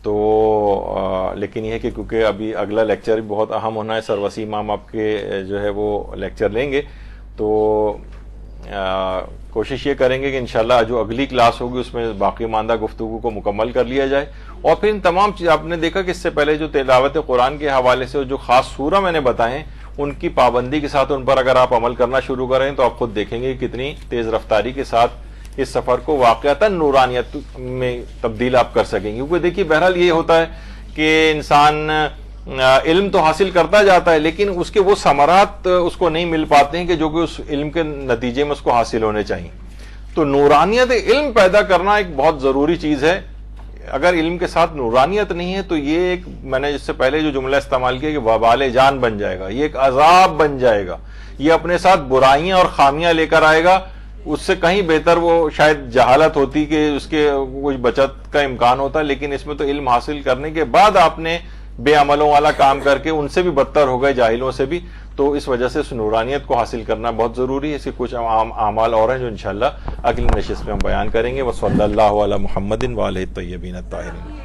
تو لیکن یہ کہ کیونکہ ابھی اگلا لیکچر بھی بہت اہم ہونا ہے, سر وسیم امام آپ کے جو ہے وہ لیکچر لیں گے, تو کوشش یہ کریں گے کہ انشاءاللہ جو اگلی کلاس ہوگی اس میں باقی ماندہ گفتگو کو مکمل کر لیا جائے. اور پھر ان تمام چیز آپ نے دیکھا کہ اس سے پہلے جو تلاوت قرآن کے حوالے سے جو خاص سورہ میں نے بتائے ہیں ان کی پابندی کے ساتھ ان پر اگر آپ عمل کرنا شروع کریں تو آپ خود دیکھیں گے کتنی تیز رفتاری کے ساتھ اس سفر کو واقعتاً نورانیت میں تبدیل آپ کر سکیں گے. کیونکہ دیکھیے بہرحال یہ ہوتا ہے کہ انسان علم تو حاصل کرتا جاتا ہے لیکن اس کے وہ ثمرات اس کو نہیں مل پاتے ہیں کہ جو کہ اس علم کے نتیجے میں اس کو حاصل ہونے چاہیے. تو نورانیت علم پیدا کرنا ایک بہت ضروری چیز ہے. اگر علم کے ساتھ نورانیت نہیں ہے تو یہ ایک, میں نے اس سے پہلے جو جملہ استعمال کیا کہ وبال جان بن جائے گا, یہ ایک عذاب بن جائے گا, یہ اپنے ساتھ برائیاں اور خامیاں لے کر آئے گا. اس سے کہیں بہتر وہ شاید جہالت ہوتی کہ اس کے کچھ بچت کا امکان ہوتا, لیکن اس میں تو علم حاصل کرنے کے بعد آپ نے بے عملوں والا کام کر کے ان سے بھی بدتر ہو گئے, جاہلوں سے بھی. تو اس وجہ سے اس نورانیت کو حاصل کرنا بہت ضروری ہے. اس کے کچھ اعمال اور ہیں جو انشاءاللہ اگلی نشست میں ہم بیان کریں گے. وصلی اللہ علی محمد وآلہ الطیبین الطاہرین.